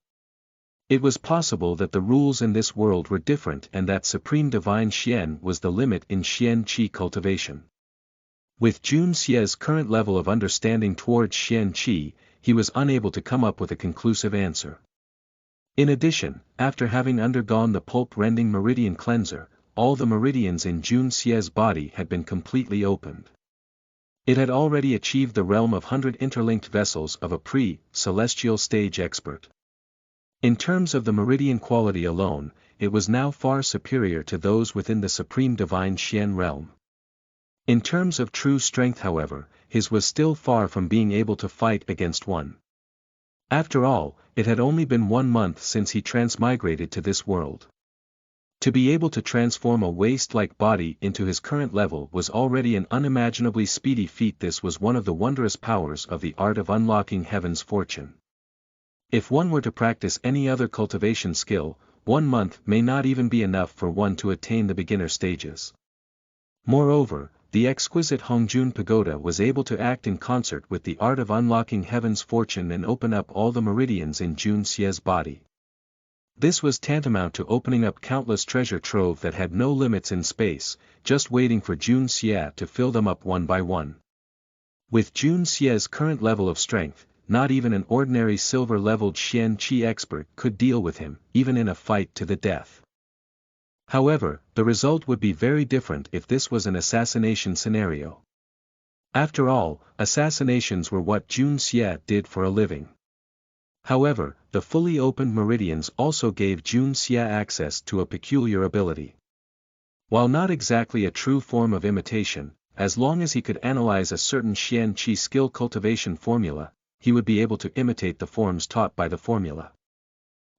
Speaker 1: It was possible that the rules in this world were different and that Supreme Divine Xian was the limit in Xian Qi cultivation. With Jun Xie's current level of understanding towards Xian Qi, he was unable to come up with a conclusive answer. In addition, after having undergone the pulp-rending meridian cleanser, all the meridians in Jun Xie's body had been completely opened. It had already achieved the realm of 100 interlinked vessels of a pre-celestial stage expert. In terms of the meridian quality alone, it was now far superior to those within the Supreme Divine Xian realm. In terms of true strength, however, his was still far from being able to fight against one. After all, it had only been 1 month since he transmigrated to this world. To be able to transform a waste-like body into his current level was already an unimaginably speedy feat. This was one of the wondrous powers of the art of unlocking heaven's fortune. If one were to practice any other cultivation skill, 1 month may not even be enough for one to attain the beginner stages. Moreover, the exquisite Hongjun Pagoda was able to act in concert with the art of unlocking heaven's fortune and open up all the meridians in Jun Xie's body. This was tantamount to opening up countless treasure trove that had no limits in space, just waiting for Jun Xie to fill them up one by one. With Jun Xie's current level of strength, not even an ordinary silver-leveled Xian Qi expert could deal with him, even in a fight to the death. However, the result would be very different if this was an assassination scenario. After all, assassinations were what Jun Xie did for a living. However, the fully opened meridians also gave Jun Xie access to a peculiar ability. While not exactly a true form of imitation, as long as he could analyze a certain Xian Qi skill cultivation formula, he would be able to imitate the forms taught by the formula.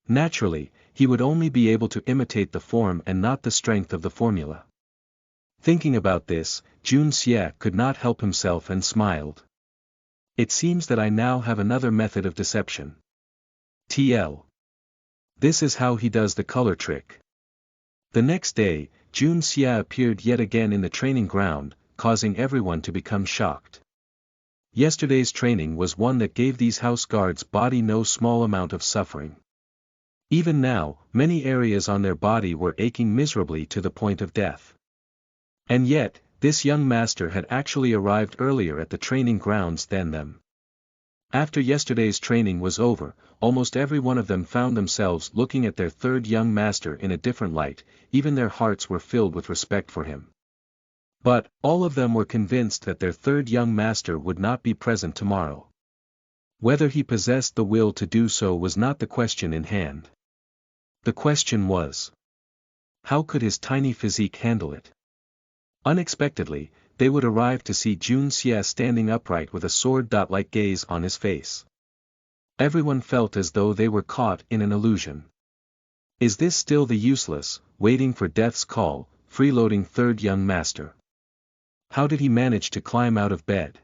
Speaker 1: Naturally, he would only be able to imitate the form and not the strength of the formula. Thinking about this, Jun Xie could not help himself and smiled. It seems that I now have another method of deception. TL. This is how he does the color trick. The next day, Jun Xie appeared yet again in the training ground, causing everyone to become shocked. Yesterday's training was one that gave these house guards' body no small amount of suffering. Even now, many areas on their body were aching miserably to the point of death. And yet, this young master had actually arrived earlier at the training grounds than them. After yesterday's training was over, almost every one of them found themselves looking at their third young master in a different light, even their hearts were filled with respect for him. But, all of them were convinced that their third young master would not be present tomorrow. Whether he possessed the will to do so was not the question in hand. The question was, how could his tiny physique handle it? Unexpectedly, they would arrive to see Jun Xie standing upright with a sword-like gaze on his face. Everyone felt as though they were caught in an illusion. Is this still the useless, waiting for death's call, freeloading third young master? How did he manage to climb out of bed?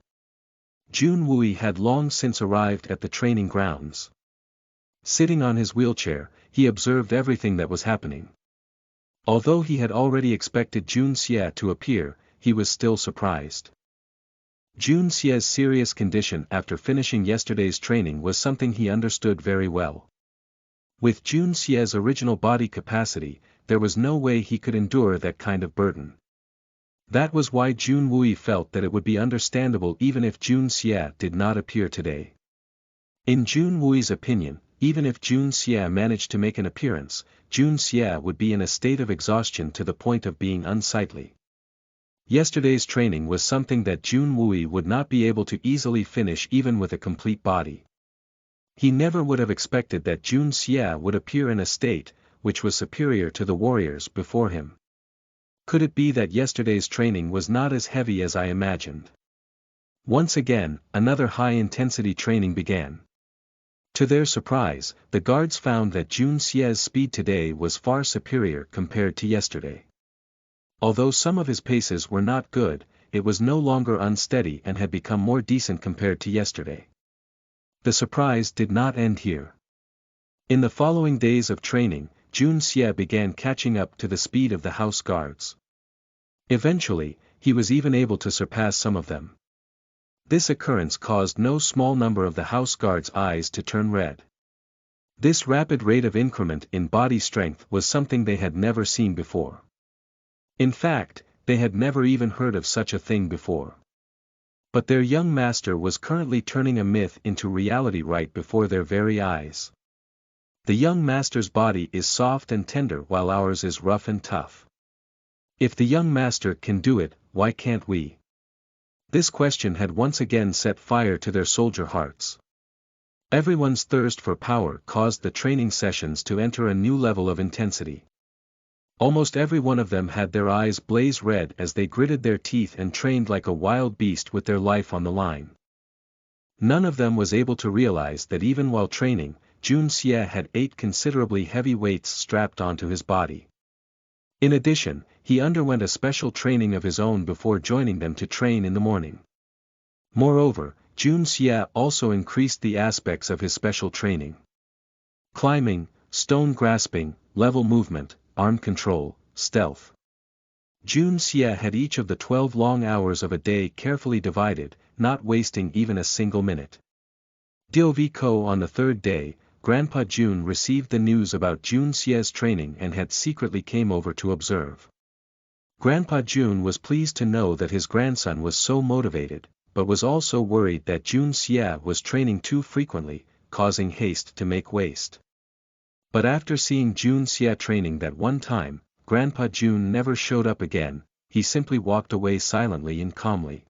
Speaker 1: Jun Wui had long since arrived at the training grounds. Sitting on his wheelchair, he observed everything that was happening. Although he had already expected Jun Xie to appear, he was still surprised. Jun Xie's serious condition after finishing yesterday's training was something he understood very well. With Jun Xie's original body capacity, there was no way he could endure that kind of burden. That was why Jun Wui felt that it would be understandable even if Jun Xie did not appear today. In Jun Wui's opinion, even if Jun Xie managed to make an appearance, Jun Xie would be in a state of exhaustion to the point of being unsightly. Yesterday's training was something that Jun Wui would not be able to easily finish even with a complete body. He never would have expected that Jun Xie would appear in a state, which was superior to the warriors before him. Could it be that yesterday's training was not as heavy as I imagined? Once again, another high-intensity training began. To their surprise, the guards found that Jun Xie's speed today was far superior compared to yesterday. Although some of his paces were not good, it was no longer unsteady and had become more decent compared to yesterday. The surprise did not end here. In the following days of training, Jun Xie began catching up to the speed of the house guards. Eventually, he was even able to surpass some of them. This occurrence caused no small number of the house guards' eyes to turn red. This rapid rate of increment in body strength was something they had never seen before. In fact, they had never even heard of such a thing before. But their young master was currently turning a myth into reality right before their very eyes. The young master's body is soft and tender while ours is rough and tough. If the young master can do it, why can't we? This question had once again set fire to their soldier hearts. Everyone's thirst for power caused the training sessions to enter a new level of intensity. Almost every one of them had their eyes blaze red as they gritted their teeth and trained like a wild beast with their life on the line. None of them was able to realize that even while training, Jun Xie had 8 considerably heavy weights strapped onto his body. In addition, he underwent a special training of his own before joining them to train in the morning. Moreover, Jun Xie also increased the aspects of his special training. Climbing, stone grasping, level movement, arm control, stealth. Jun Xie had each of the 12 long hours of a day carefully divided, not wasting even a single minute. Doviko on the 3rd day, Grandpa Jun received the news about Jun Xie's training and had secretly came over to observe. Grandpa Jun was pleased to know that his grandson was so motivated, but was also worried that Jun Xie was training too frequently, causing haste to make waste. But after seeing Jun Xie training that one time, Grandpa Jun never showed up again, he simply walked away silently and calmly.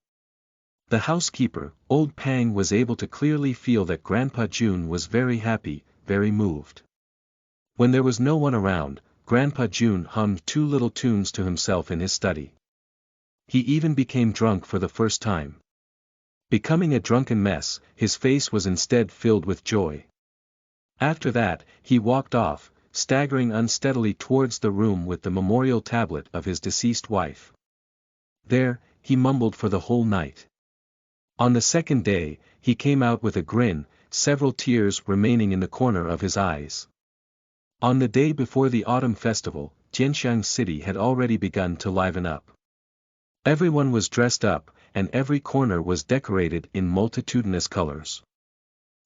Speaker 1: The housekeeper, old Pang, was able to clearly feel that Grandpa Jun was very happy, very moved. When there was no one around, Grandpa Jun hummed 2 little tunes to himself in his study. He even became drunk for the first time. Becoming a drunken mess, his face was instead filled with joy. After that, he walked off, staggering unsteadily towards the room with the memorial tablet of his deceased wife. There, he mumbled for the whole night. On the 2nd day, he came out with a grin, several tears remaining in the corner of his eyes. On the day before the autumn festival, Jianxiang City had already begun to liven up. Everyone was dressed up, and every corner was decorated in multitudinous colors.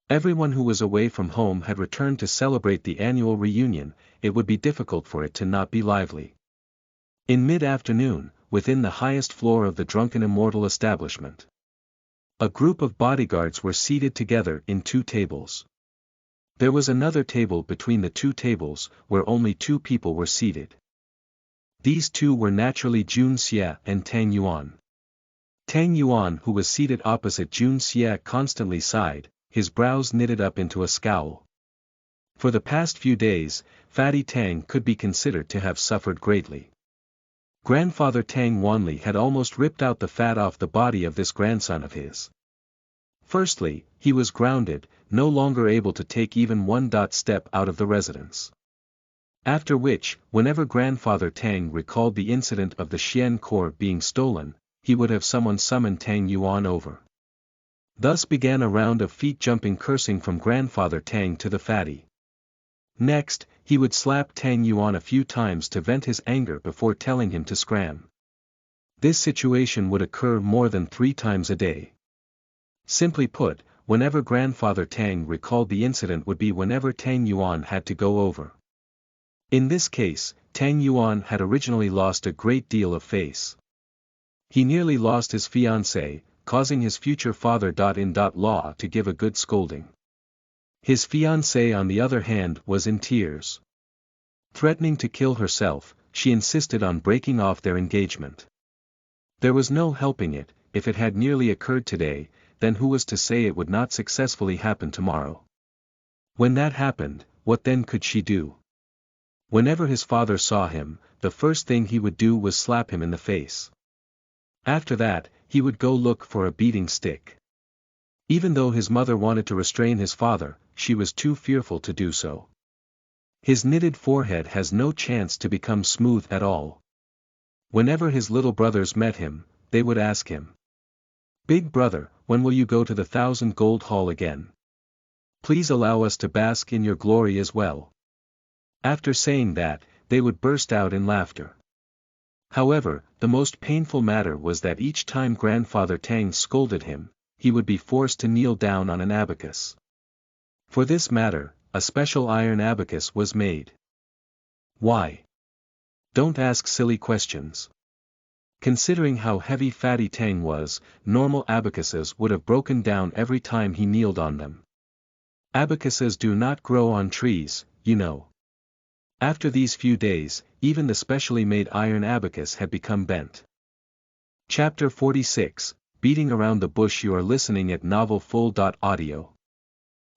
Speaker 1: Everyone who was away from home had returned to celebrate the annual reunion. It would be difficult for it to not be lively. In mid-afternoon, within the highest floor of the Drunken Immortal establishment, a group of bodyguards were seated together in 2 tables. There was another table between the 2 tables, where only 2 people were seated. These 2 were naturally Jun Xie and Tang Yuan. Tang Yuan, who was seated opposite Jun Xie, constantly sighed, his brows knitted up into a scowl. For the past few days, Fatty Tang could be considered to have suffered greatly. Grandfather Tang Wanli had almost ripped out the fat off the body of this grandson of his. Firstly, he was grounded, no longer able to take even 1 step out of the residence. After which, whenever Grandfather Tang recalled the incident of the Xian core being stolen, he would have someone summon Tang Yuan over. Thus began a round of feet-jumping cursing from Grandfather Tang to the fatty. Next, he would slap Tang Yuan a few times to vent his anger before telling him to scram. This situation would occur more than 3 times a day. Simply put, whenever Grandfather Tang recalled the incident would be whenever Tang Yuan had to go over. In this case, Tang Yuan had originally lost a great deal of face. He nearly lost his fiancée, causing his future father-in-law to give a good scolding. His fiancée on the other hand was in tears. Threatening to kill herself, she insisted on breaking off their engagement. There was no helping it. If it had nearly occurred today, then who was to say it would not successfully happen tomorrow? When that happened, what then could she do? Whenever his father saw him, the first thing he would do was slap him in the face. After that, he would go look for a beating stick. Even though his mother wanted to restrain his father, she was too fearful to do so. His knitted forehead has no chance to become smooth at all. Whenever his little brothers met him, they would ask him, "Big brother, when will you go to the 1,000 gold hall again? Please allow us to bask in your glory as well." After saying that, they would burst out in laughter. However, the most painful matter was that each time Grandfather Tang scolded him, he would be forced to kneel down on an abacus. For this matter, a special iron abacus was made. Why? Don't ask silly questions. Considering how heavy Fatty Tang was, normal abacuses would have broken down every time he kneeled on them. Abacuses do not grow on trees, you know. After these few days, even the specially made iron abacus had become bent. Chapter 46, Beating Around the Bush. You are listening at novelfull.audio.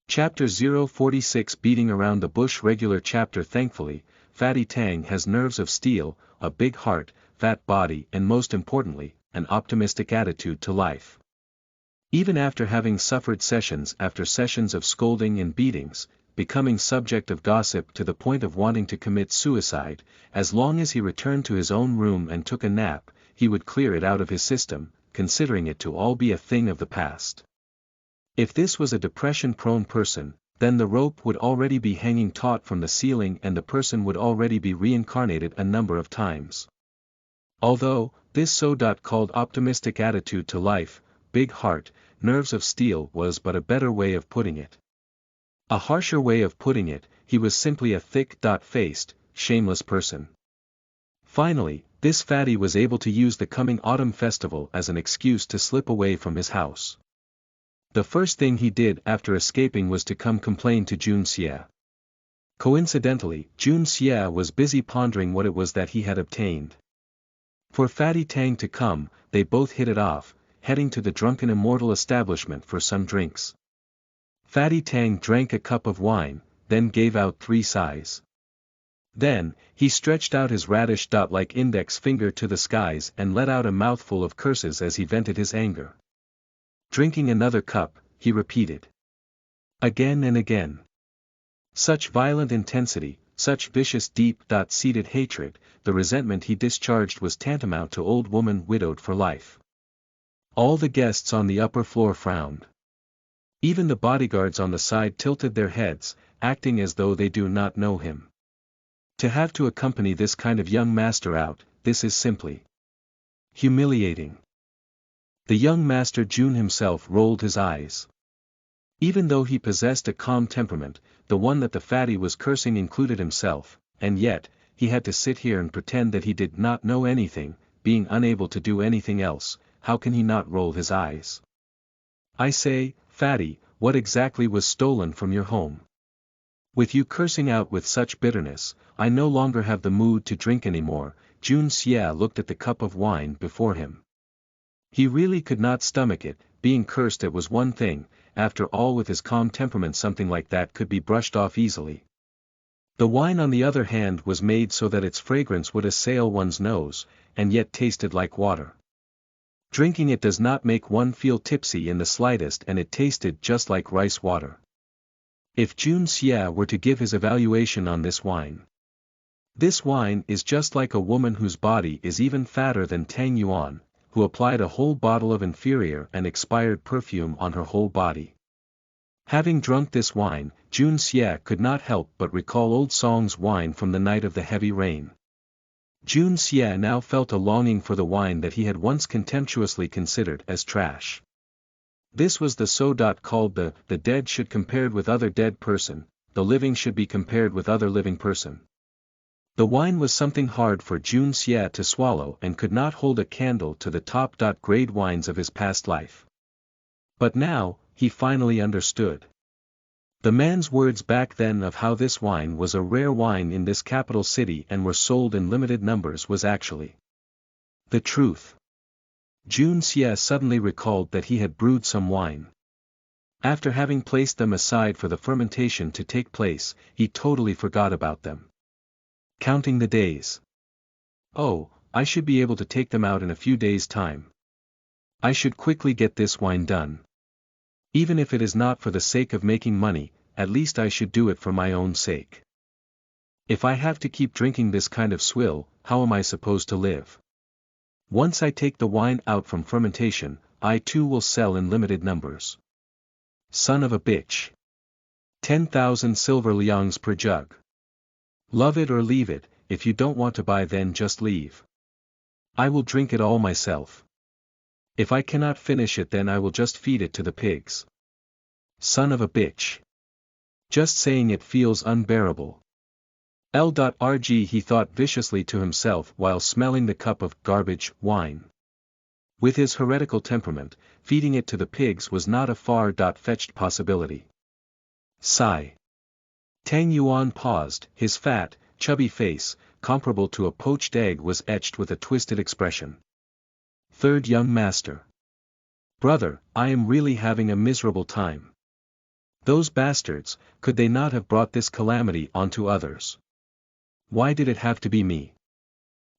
Speaker 1: Chapter 046, Beating Around the Bush. Regular chapter. Thankfully, Fatty Tang has nerves of steel, a big heart, fat body, and most importantly, an optimistic attitude to life. Even after having suffered sessions after sessions of scolding and beatings, becoming subject of gossip to the point of wanting to commit suicide, as long as he returned to his own room and took a nap, he would clear it out of his system, considering it to all be a thing of the past. If this was a depression-prone person, then the rope would already be hanging taut from the ceiling and the person would already be reincarnated a number of times. Although, this so-called optimistic attitude to life, big heart, nerves of steel was but a better way of putting it. A harsher way of putting it, he was simply a thick-faced, shameless person. Finally, this fatty was able to use the coming autumn festival as an excuse to slip away from his house. The first thing he did after escaping was to come complain to Jun Xie. Coincidentally, Jun Xie was busy pondering what it was that he had obtained. For Fatty Tang to come, they both hit it off, heading to the Drunken Immortal establishment for some drinks. Fatty Tang drank a cup of wine, then gave out 3 sighs. Then, he stretched out his radish-like index finger to the skies and let out a mouthful of curses as he vented his anger. Drinking another cup, he repeated. Again and again. Such violent intensity, such vicious deep-seated hatred, the resentment he discharged was tantamount to old woman widowed for life. All the guests on the upper floor frowned. Even the bodyguards on the side tilted their heads, acting as though they do not know him. To have to accompany this kind of young master out, this is simply humiliating. The young master Jun himself rolled his eyes. Even though he possessed a calm temperament, the one that the fatty was cursing included himself, and yet, he had to sit here and pretend that he did not know anything, being unable to do anything else. How can he not roll his eyes? I say, Fatty, what exactly was stolen from your home? With you cursing out with such bitterness, I no longer have the mood to drink anymore. Jun Xie looked at the cup of wine before him. He really could not stomach it. Being cursed it was one thing, after all with his calm temperament something like that could be brushed off easily. The wine on the other hand was made so that its fragrance would assail one's nose, and yet tasted like water. Drinking it does not make one feel tipsy in the slightest, and it tasted just like rice water. If Jun Xie were to give his evaluation on this wine. This wine is just like a woman whose body is even fatter than Tang Yuan, who applied a whole bottle of inferior and expired perfume on her whole body. Having drunk this wine, Jun Xie could not help but recall old Song's wine from the night of the heavy rain. Jun Xie now felt a longing for the wine that he had once contemptuously considered as trash. This was the so-called the dead should compared with other dead person, the living should be compared with other living person. The wine was something hard for Jun Xie to swallow and could not hold a candle to the top-grade wines of his past life. But now, he finally understood. The man's words back then of how this wine was a rare wine in this capital city and were sold in limited numbers was actually the truth. Jun Xie suddenly recalled that he had brewed some wine. After having placed them aside for the fermentation to take place, he totally forgot about them. Counting the days. Oh, I should be able to take them out in a few days' time. I should quickly get this wine done. Even if it is not for the sake of making money, at least I should do it for my own sake. If I have to keep drinking this kind of swill, how am I supposed to live? Once I take the wine out from fermentation, I too will sell in limited numbers. Son of a bitch. 10,000 silver liangs per jug. Love it or leave it, if you don't want to buy then just leave. I will drink it all myself. If I cannot finish it then I will just feed it to the pigs. Son of a bitch. Just saying it feels unbearable. L.rg he thought viciously to himself while smelling the cup of garbage wine. With his heretical temperament, feeding it to the pigs was not a far-fetched possibility. Sigh. Tang Yuan paused, his fat, chubby face, comparable to a poached egg was etched with a twisted expression. Third young master. Brother, I am really having a miserable time. Those bastards, could they not have brought this calamity onto others? Why did it have to be me?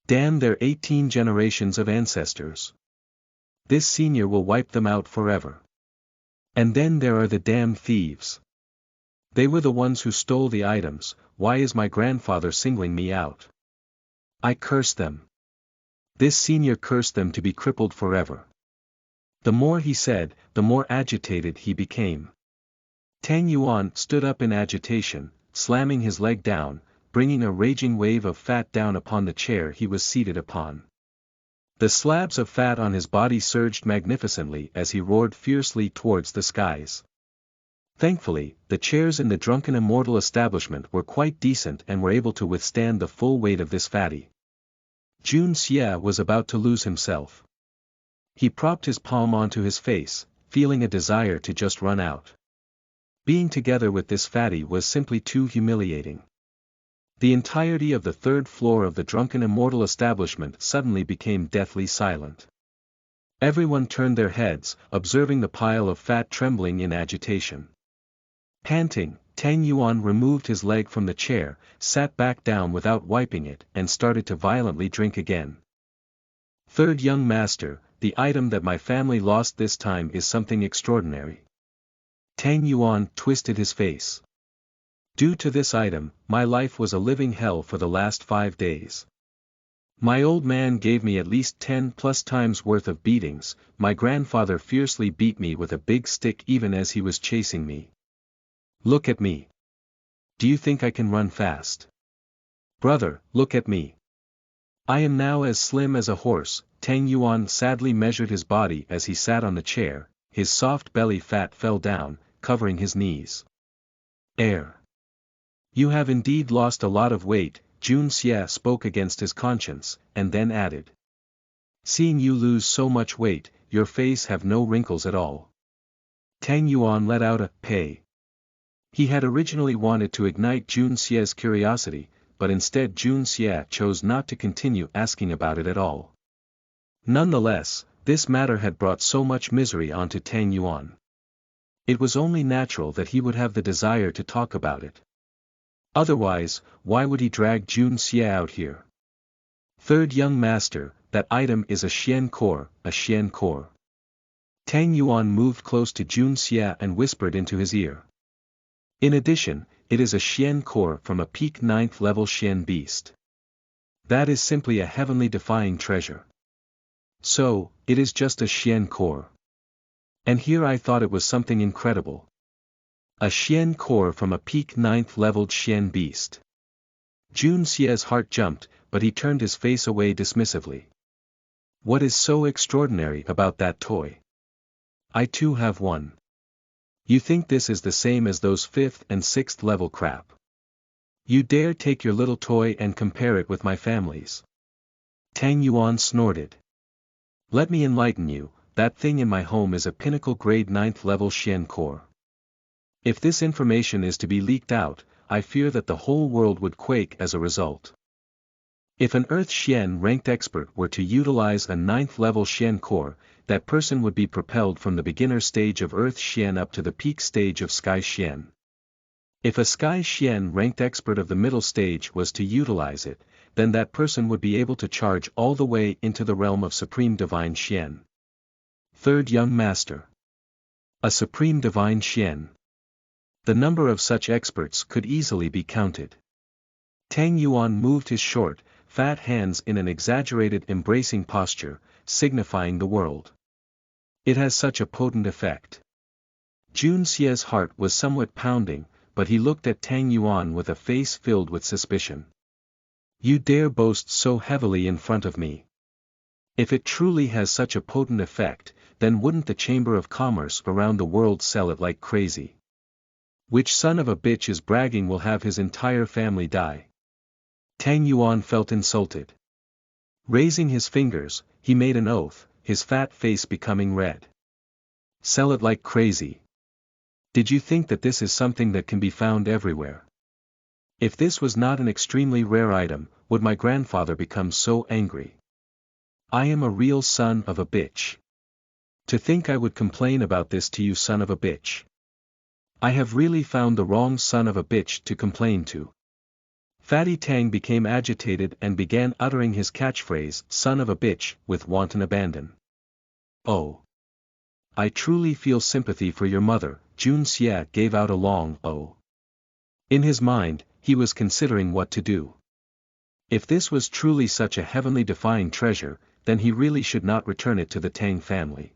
Speaker 1: Damn their 18 generations of ancestors. This senior will wipe them out forever. And then there are the damn thieves. They were the ones who stole the items, why is my grandfather singling me out? I curse them. This senior cursed them to be crippled forever. The more he said, the more agitated he became. Tang Yuan stood up in agitation, slamming his leg down, bringing a raging wave of fat down upon the chair he was seated upon. The slabs of fat on his body surged magnificently as he roared fiercely towards the skies. Thankfully, the chairs in the Drunken Immortal establishment were quite decent and were able to withstand the full weight of this fatty. Jun Xie was about to lose himself. He propped his palm onto his face, feeling a desire to just run out. Being together with this fatty was simply too humiliating. The entirety of the third floor of the Drunken Immortal establishment suddenly became deathly silent. Everyone turned their heads, observing the pile of fat trembling in agitation. Panting, Tang Yuan removed his leg from the chair, sat back down without wiping it and started to violently drink again. Third young master, the item that my family lost this time is something extraordinary. Tang Yuan twisted his face. Due to this item, my life was a living hell for the last 5 days. My old man gave me at least 10+ times worth of beatings, my grandfather fiercely beat me with a big stick even as he was chasing me. Look at me. Do you think I can run fast? Brother, look at me. I am now as slim as a horse. Tang Yuan sadly measured his body as he sat on the chair, his soft belly fat fell down, covering his knees. Air. You have indeed lost a lot of weight, Jun Xie spoke against his conscience, and then added. Seeing you lose so much weight, your face have no wrinkles at all. Tang Yuan let out a pay. He had originally wanted to ignite Jun Xie's curiosity, but instead Jun Xie chose not to continue asking about it at all. Nonetheless, this matter had brought so much misery onto Tang Yuan. It was only natural that he would have the desire to talk about it. Otherwise, why would he drag Jun Xie out here? Third young master, that item is a xian core, a xian core. Tang Yuan moved close to Jun Xie and whispered into his ear. In addition, it is a xian core from a peak 9th level xian beast. That is simply a heavenly defying treasure. So, it is just a xian core. And here I thought it was something incredible. A xian core from a peak 9th leveled xian beast. Jun Xie's heart jumped, but he turned his face away dismissively. What is so extraordinary about that toy? I too have one. You think this is the same as those 5th and 6th level crap? You dare take your little toy and compare it with my family's? Tang Yuan snorted. Let me enlighten you, that thing in my home is a pinnacle grade 9th level xian core. If this information is to be leaked out, I fear that the whole world would quake as a result. If an Earth Xian ranked expert were to utilize a 9th level Xian core, that person would be propelled from the beginner stage of Earth Xian up to the peak stage of Sky Xian. If a Sky Xian ranked expert of the middle stage was to utilize it, then that person would be able to charge all the way into the realm of Supreme Divine Xian. Third Young Master. A Supreme Divine Xian. The number of such experts could easily be counted. Tang Yuan moved his short, fat hands in an exaggerated embracing posture, signifying the world. It has such a potent effect. Jun Xie's heart was somewhat pounding, but he looked at Tang Yuan with a face filled with suspicion. You dare boast so heavily in front of me. If it truly has such a potent effect, then wouldn't the Chamber of Commerce around the world sell it like crazy? Which son of a bitch is bragging will have his entire family die? Tang Yuan felt insulted. Raising his fingers, he made an oath, his fat face becoming red. Sell it like crazy. Did you think that this is something that can be found everywhere? If this was not an extremely rare item, would my grandfather become so angry? I am a real son of a bitch. To think I would complain about this to you, son of a bitch. I have really found the wrong son of a bitch to complain to. Fatty Tang became agitated and began uttering his catchphrase, son of a bitch, with wanton abandon. Oh. I truly feel sympathy for your mother. Jun Xie gave out a long oh. In his mind, he was considering what to do. If this was truly such a heavenly defying treasure, then he really should not return it to the Tang family.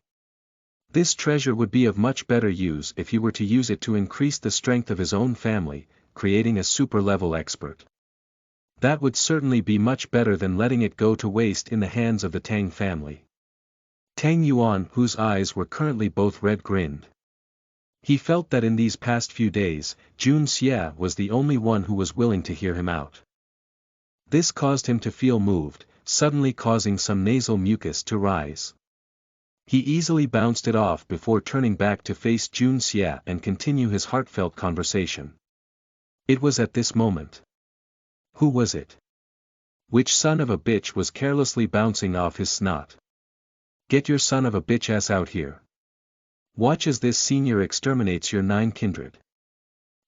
Speaker 1: This treasure would be of much better use if he were to use it to increase the strength of his own family, creating a super-level expert. That would certainly be much better than letting it go to waste in the hands of the Tang family. Tang Yuan, whose eyes were currently both red, grinned. He felt that in these past few days, Jun Xie was the only one who was willing to hear him out. This caused him to feel moved, suddenly causing some nasal mucus to rise. He easily bounced it off before turning back to face Jun Xie and continue his heartfelt conversation. It was at this moment. Who was it? Which son of a bitch was carelessly bouncing off his snot? Get your son of a bitch ass out here. Watch as this senior exterminates your 9 kindred.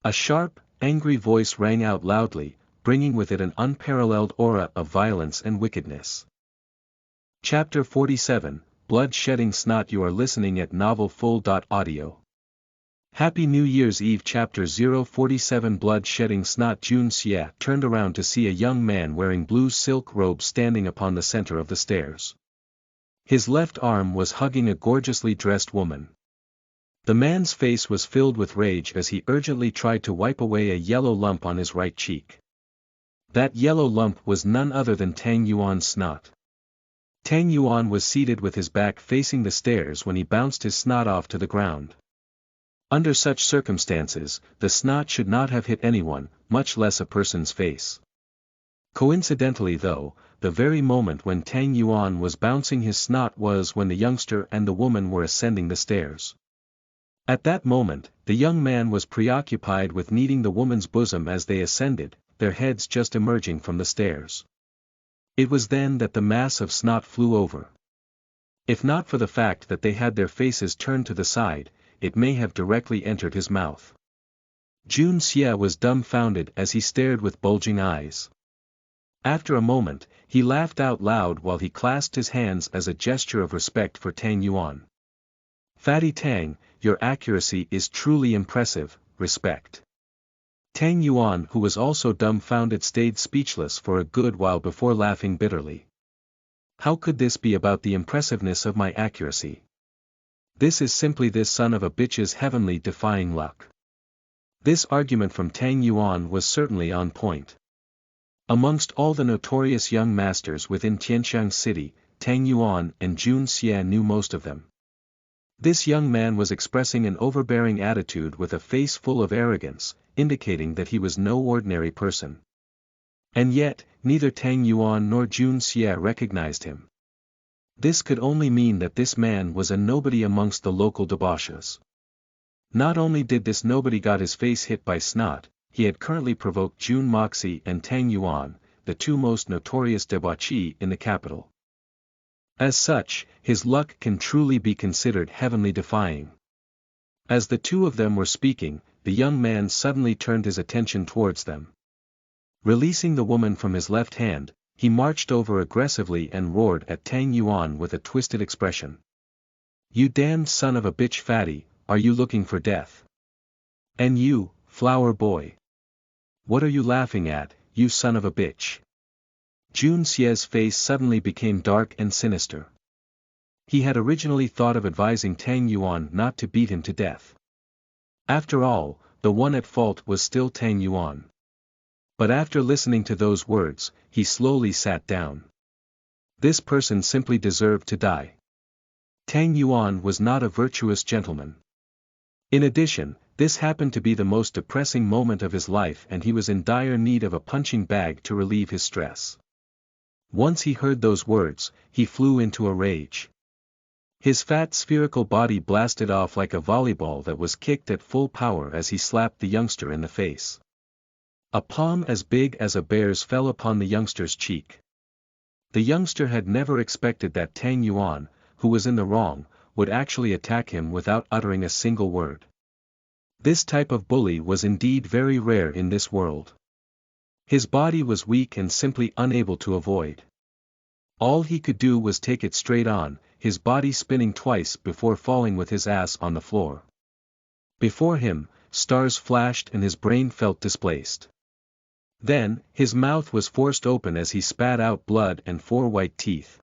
Speaker 1: A sharp, angry voice rang out loudly, bringing with it an unparalleled aura of violence and wickedness. Chapter 47, Blood Shedding Snot. You are listening at novelfull.audio. Happy New Year's Eve. Chapter 047, Blood Shedding Snot. Jun Xie turned around to see a young man wearing blue silk robes standing upon the center of the stairs. His left arm was hugging a gorgeously dressed woman. The man's face was filled with rage as he urgently tried to wipe away a yellow lump on his right cheek. That yellow lump was none other than Tang Yuan's snot. Tang Yuan was seated with his back facing the stairs when he bounced his snot off to the ground. Under such circumstances, the snot should not have hit anyone, much less a person's face. Coincidentally though, the very moment when Tang Yuan was bouncing his snot was when the youngster and the woman were ascending the stairs. At that moment, the young man was preoccupied with kneading the woman's bosom as they ascended, their heads just emerging from the stairs. It was then that the mass of snot flew over. If not for the fact that they had their faces turned to the side, it may have directly entered his mouth. Jun Xie was dumbfounded as he stared with bulging eyes. After a moment, he laughed out loud while he clasped his hands as a gesture of respect for Tang Yuan. Fatty Tang, your accuracy is truly impressive, respect. Tang Yuan, who was also dumbfounded, stayed speechless for a good while before laughing bitterly. How could this be about the impressiveness of my accuracy? This is simply this son of a bitch's heavenly defying luck. This argument from Tang Yuan was certainly on point. Amongst all the notorious young masters within Tianxiang City, Tang Yuan and Jun Xie knew most of them. This young man was expressing an overbearing attitude with a face full of arrogance, indicating that he was no ordinary person. And yet, neither Tang Yuan nor Jun Xie recognized him. This could only mean that this man was a nobody amongst the local debauches. Not only did this nobody got his face hit by snot, he had currently provoked Jun Moxie and Tang Yuan, the two most notorious debauchee in the capital. As such, his luck can truly be considered heavenly defying. As the two of them were speaking, the young man suddenly turned his attention towards them. Releasing the woman from his left hand, he marched over aggressively and roared at Tang Yuan with a twisted expression. "You damned son of a bitch fatty, are you looking for death? And you, flower boy? What are you laughing at, you son of a bitch?" Jun Xie's face suddenly became dark and sinister. He had originally thought of advising Tang Yuan not to beat him to death. After all, the one at fault was still Tang Yuan. But after listening to those words, he slowly sat down. This person simply deserved to die. Tang Yuan was not a virtuous gentleman. In addition, this happened to be the most depressing moment of his life and he was in dire need of a punching bag to relieve his stress. Once he heard those words, he flew into a rage. His fat spherical body blasted off like a volleyball that was kicked at full power as he slapped the youngster in the face. A palm as big as a bear's fell upon the youngster's cheek. The youngster had never expected that Tang Yuan, who was in the wrong, would actually attack him without uttering a single word. This type of bully was indeed very rare in this world. His body was weak and simply unable to avoid. All he could do was take it straight on, his body spinning twice before falling with his ass on the floor. Before him, stars flashed and his brain felt displaced. Then, his mouth was forced open as he spat out blood and 4 white teeth.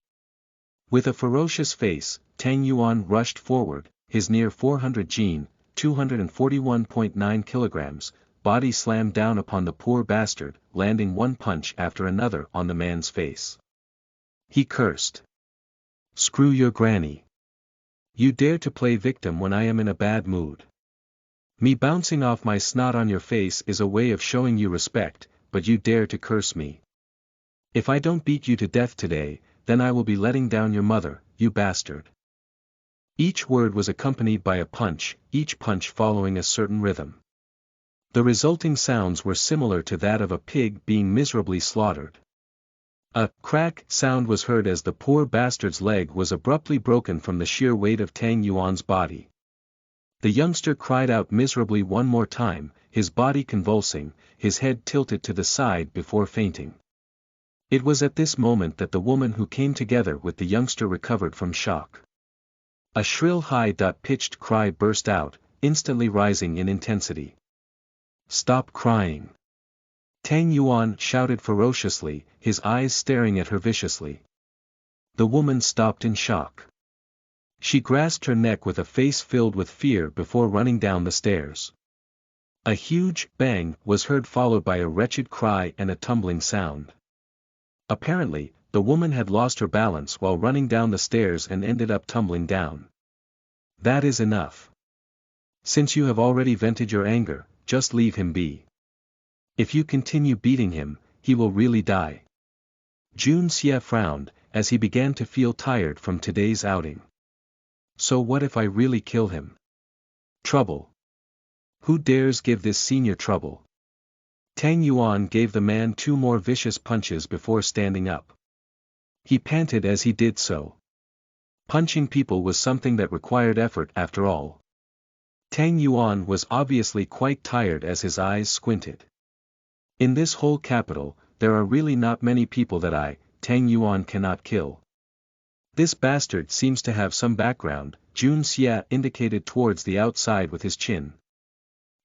Speaker 1: With a ferocious face, Tang Yuan rushed forward, his near 400 jin, 241.9 kilograms, body slammed down upon the poor bastard, landing one punch after another on the man's face. He cursed. "Screw your granny. You dare to play victim when I am in a bad mood. Me bouncing off my snot on your face is a way of showing you respect, but you dare to curse me. If I don't beat you to death today, then I will be letting down your mother, you bastard." Each word was accompanied by a punch, each punch following a certain rhythm. The resulting sounds were similar to that of a pig being miserably slaughtered. A crack sound was heard as the poor bastard's leg was abruptly broken from the sheer weight of Tang Yuan's body. The youngster cried out miserably one more time, his body convulsing, his head tilted to the side before fainting. It was at this moment that the woman who came together with the youngster recovered from shock. A shrill high-pitched cry burst out, instantly rising in intensity. "Stop crying!" Tang Yuan shouted ferociously, his eyes staring at her viciously. The woman stopped in shock. She grasped her neck with a face filled with fear before running down the stairs. A huge bang was heard followed by a wretched cry and a tumbling sound. Apparently, the woman had lost her balance while running down the stairs and ended up tumbling down. "That is enough. Since you have already vented your anger, just leave him be. If you continue beating him, he will really die." Jun Xie frowned, as he began to feel tired from today's outing. So what if I really kill him? Trouble. Who dares give this senior trouble? Tang Yuan gave the man 2 more vicious punches before standing up. He panted as he did so. Punching people was something that required effort after all. Tang Yuan was obviously quite tired as his eyes squinted. In this whole capital, there are really not many people that I, Tang Yuan, cannot kill. This bastard seems to have some background, Jun Xie indicated towards the outside with his chin.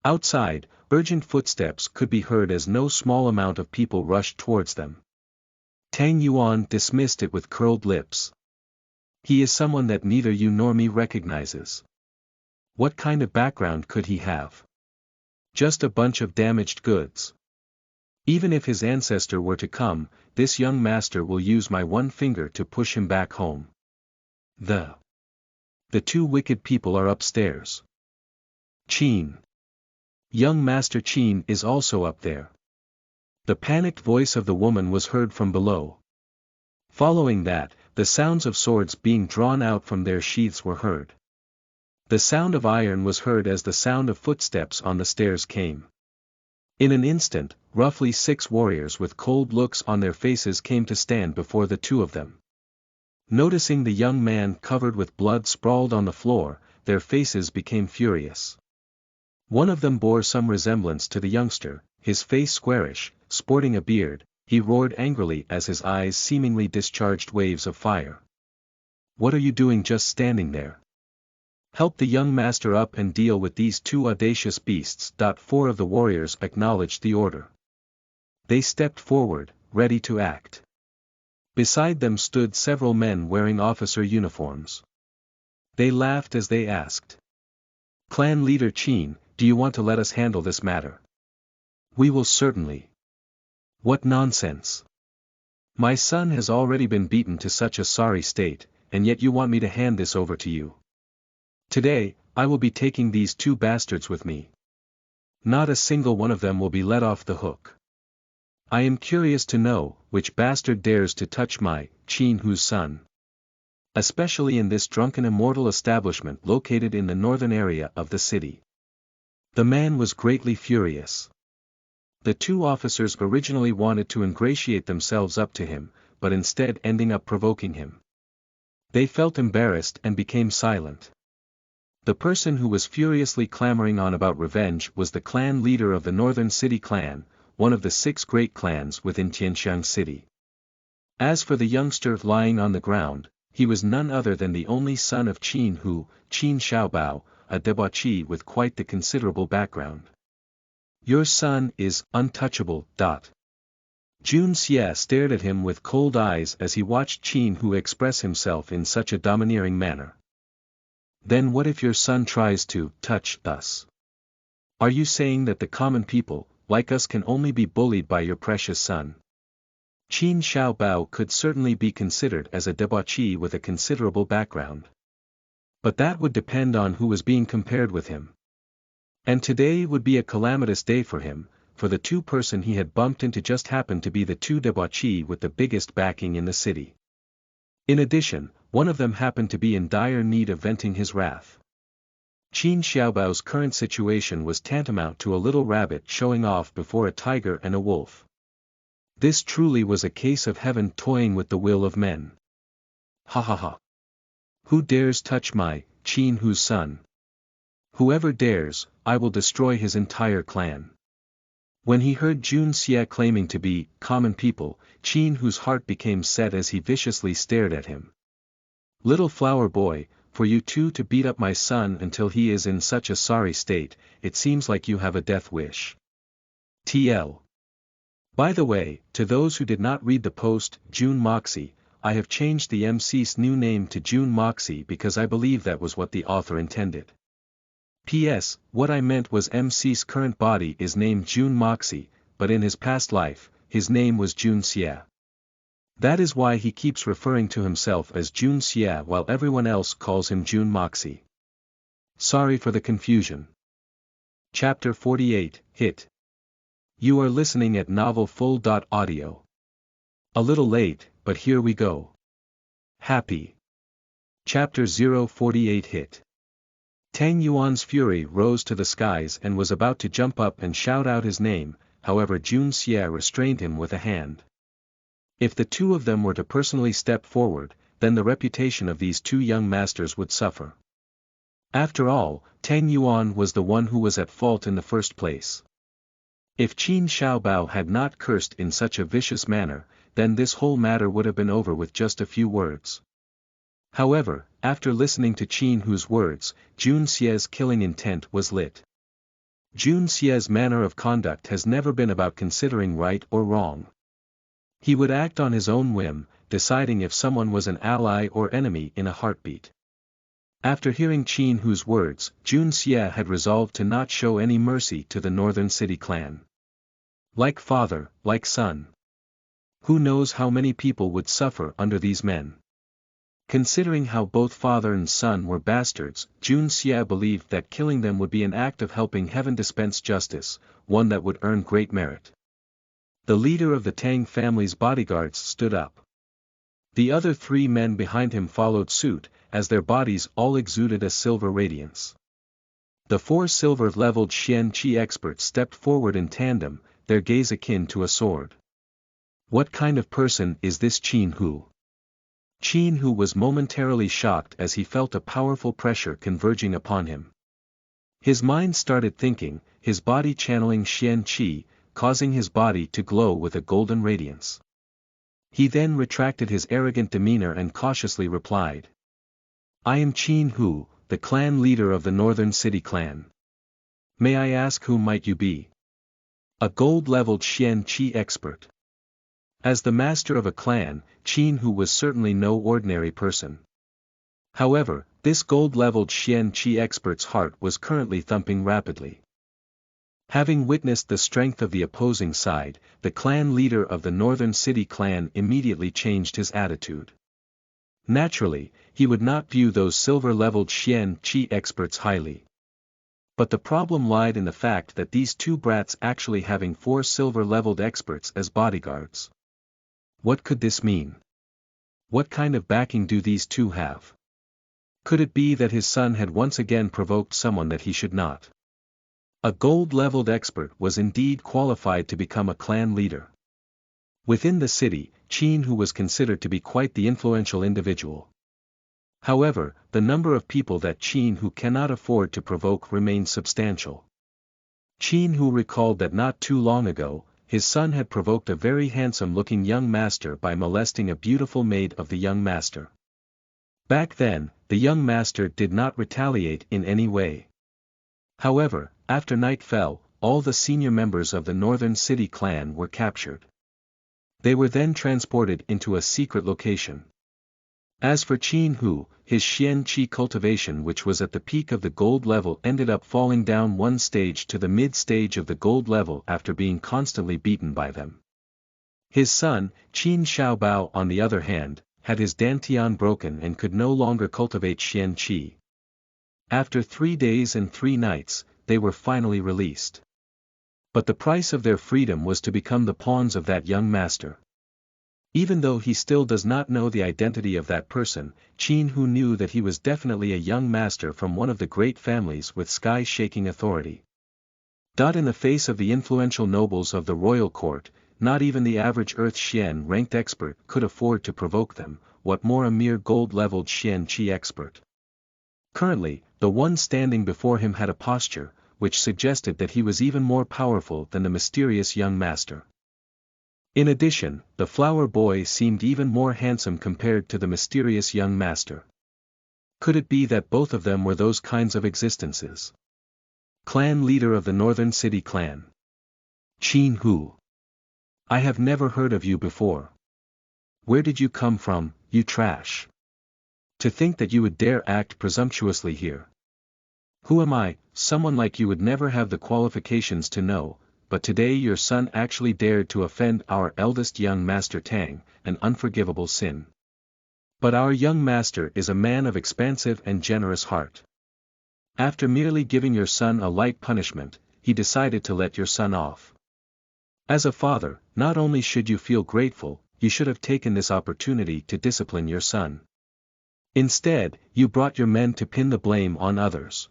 Speaker 1: Outside, urgent footsteps could be heard as no small amount of people rushed towards them. Tang Yuan dismissed it with curled lips. He is someone that neither you nor me recognizes. What kind of background could he have? Just a bunch of damaged goods. Even if his ancestor were to come, this young master will use my one finger to push him back home. The 2 wicked people are upstairs. Qin. Young Master Qin is also up there. The panicked voice of the woman was heard from below. Following that, the sounds of swords being drawn out from their sheaths were heard. The sound of iron was heard as the sound of footsteps on the stairs came. In an instant, roughly 6 warriors with cold looks on their faces came to stand before the 2 of them. Noticing the young man covered with blood sprawled on the floor, their faces became furious. One of them bore some resemblance to the youngster, his face squarish, sporting a beard. He roared angrily as his eyes seemingly discharged waves of fire. "What are you doing just standing there? Help the young master up and deal with these two audacious beasts." 4 of the warriors acknowledged the order. They stepped forward, ready to act. Beside them stood several men wearing officer uniforms. They laughed as they asked. "Clan leader Chin, do you want to let us handle this matter?" "We will certainly." "What nonsense! My son has already been beaten to such a sorry state, and yet you want me to hand this over to you. Today, I will be taking these two bastards with me. Not a single one of them will be let off the hook. I am curious to know which bastard dares to touch my Chin Hu's son. Especially in this drunken immortal establishment located in the northern area of the city." The man was greatly furious. The two officers originally wanted to ingratiate themselves up to him, but instead ending up provoking him. They felt embarrassed and became silent. The person who was furiously clamoring on about revenge was the clan leader of the Northern City Clan, one of the 6 great clans within Tianxiang City. As for the youngster lying on the ground, he was none other than the only son of Qin Hu, Qin Xiaobao, a debauchee with quite the considerable background. "Your son is untouchable." Jun Xie stared at him with cold eyes as he watched Qin Hu express himself in such a domineering manner. "Then what if your son tries to touch us? Are you saying that the common people, like us, can only be bullied by your precious son?" Qin Xiaobao could certainly be considered as a debauchee with a considerable background. But that would depend on who was being compared with him. And today would be a calamitous day for him, for the two person he had bumped into just happened to be the two debauchee with the biggest backing in the city. In addition, one of them happened to be in dire need of venting his wrath. Qin Xiaobao's current situation was tantamount to a little rabbit showing off before a tiger and a wolf. This truly was a case of heaven toying with the will of men. "Ha ha ha! Who dares touch my Qin Hu's son? Whoever dares, I will destroy his entire clan." When he heard Jun Xie claiming to be common people, Qin Hu's heart became set as he viciously stared at him. "Little flower boy, for you two to beat up my son until he is in such a sorry state, it seems like you have a death wish. TL. By the way, to those who did not read the post, June Moxie, I have changed the MC's new name to June Moxie because I believe that was what the author intended. P.S. What I meant was MC's current body is named June Moxie, but in his past life, his name was Jun Xie. That is why he keeps referring to himself as Jun Xie while everyone else calls him June Moxie. Sorry for the confusion. Chapter 48, Hit. You are listening at novelfull.audio. A little late, but here we go. Happy. Chapter 048 Hit. Tang Yuan's fury rose to the skies and was about to jump up and shout out his name, however Jun Xie restrained him with a hand. If the two of them were to personally step forward, then the reputation of these two young masters would suffer. After all, Tang Yuan was the one who was at fault in the first place. If Qin Xiaobao had not cursed in such a vicious manner, then this whole matter would have been over with just a few words. However, after listening to Qin Hu's words, Jun Xie's killing intent was lit. Jun Xie's manner of conduct has never been about considering right or wrong. He would act on his own whim, deciding if someone was an ally or enemy in a heartbeat. After hearing Qin Hu's words, Jun Xie had resolved to not show any mercy to the Northern City Clan. Like father, like son. Who knows how many people would suffer under these men? Considering how both father and son were bastards, Jun Xie believed that killing them would be an act of helping heaven dispense justice, one that would earn great merit. The leader of the Tang family's bodyguards stood up. The other 3 men behind him followed suit, as their bodies all exuded a silver radiance. The 4 silver-leveled Xian Qi experts stepped forward in tandem, their gaze akin to a sword. What kind of person is this Qin Hu? Qin Hu was momentarily shocked as he felt a powerful pressure converging upon him. His mind started thinking, his body channeling Xian Qi, causing his body to glow with a golden radiance. He then retracted his arrogant demeanor and cautiously replied. I am Qin Hu, the clan leader of the Northern City clan. May I ask who might you be? A gold-leveled Xian Qi expert. As the master of a clan, Qin Hu was certainly no ordinary person. However, this gold-leveled Xian Qi expert's heart was currently thumping rapidly. Having witnessed the strength of the opposing side, the clan leader of the Northern City clan immediately changed his attitude. Naturally, he would not view those silver-leveled Xian Qi experts highly. But the problem lied in the fact that these two brats actually having 4 silver-leveled experts as bodyguards. What could this mean? What kind of backing do these two have? Could it be that his son had once again provoked someone that he should not? A gold-leveled expert was indeed qualified to become a clan leader. Within the city, Qin Hu was considered to be quite the influential individual. However, the number of people that Qin Hu cannot afford to provoke remained substantial. Qin Hu recalled that not too long ago, his son had provoked a very handsome-looking young master by molesting a beautiful maid of the young master. Back then, the young master did not retaliate in any way. However, after night fell, all the senior members of the Northern City clan were captured. They were then transported into a secret location. As for Qin Hu, his Xian Qi cultivation which was at the peak of the gold level ended up falling down one stage to the mid-stage of the gold level after being constantly beaten by them. His son, Qin Xiaobao on the other hand, had his dantian broken and could no longer cultivate Xian Qi. After 3 days and 3 nights, they were finally released. But the price of their freedom was to become the pawns of that young master. Even though he still does not know the identity of that person, Qin Hu knew that he was definitely a young master from one of the great families with sky-shaking authority. In the face of the influential nobles of the royal court, not even the average Earth Xian-ranked expert could afford to provoke them, what more a mere gold-leveled Xian Qi expert. Currently, the one standing before him had a posture, which suggested that he was even more powerful than the mysterious young master. In addition, the flower boy seemed even more handsome compared to the mysterious young master. Could it be that both of them were those kinds of existences? Clan leader of the Northern City clan. Qin Hu. I have never heard of you before. Where did you come from, you trash? To think that you would dare act presumptuously here. Who am I? Someone like you would never have the qualifications to know, but today your son actually dared to offend our eldest young master Tang, an unforgivable sin. But our young master is a man of expansive and generous heart. After merely giving your son a light punishment, he decided to let your son off. As a father, not only should you feel grateful, you should have taken this opportunity to discipline your son. Instead, you brought your men to pin the blame on others.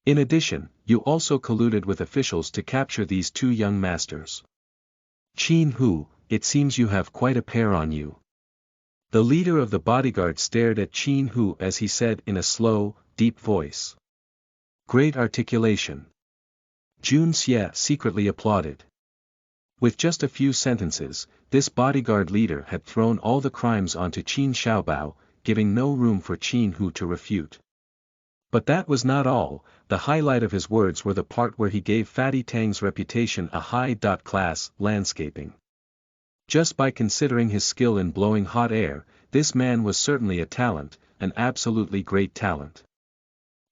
Speaker 1: In addition, you also colluded with officials to capture these 2 young masters. Qin Hu, it seems you have quite a pair on you. The leader of the bodyguard stared at Qin Hu as he said in a slow, deep voice. Great articulation. Jun Xie secretly applauded. With just a few sentences, this bodyguard leader had thrown all the crimes onto Qin Xiaobao, giving no room for Qin Hu to refute. But that was not all. The highlight of his words were the part where he gave Fatty Tang's reputation a high-class landscaping. Just by considering his skill in blowing hot air, this man was certainly a talent, an absolutely great talent.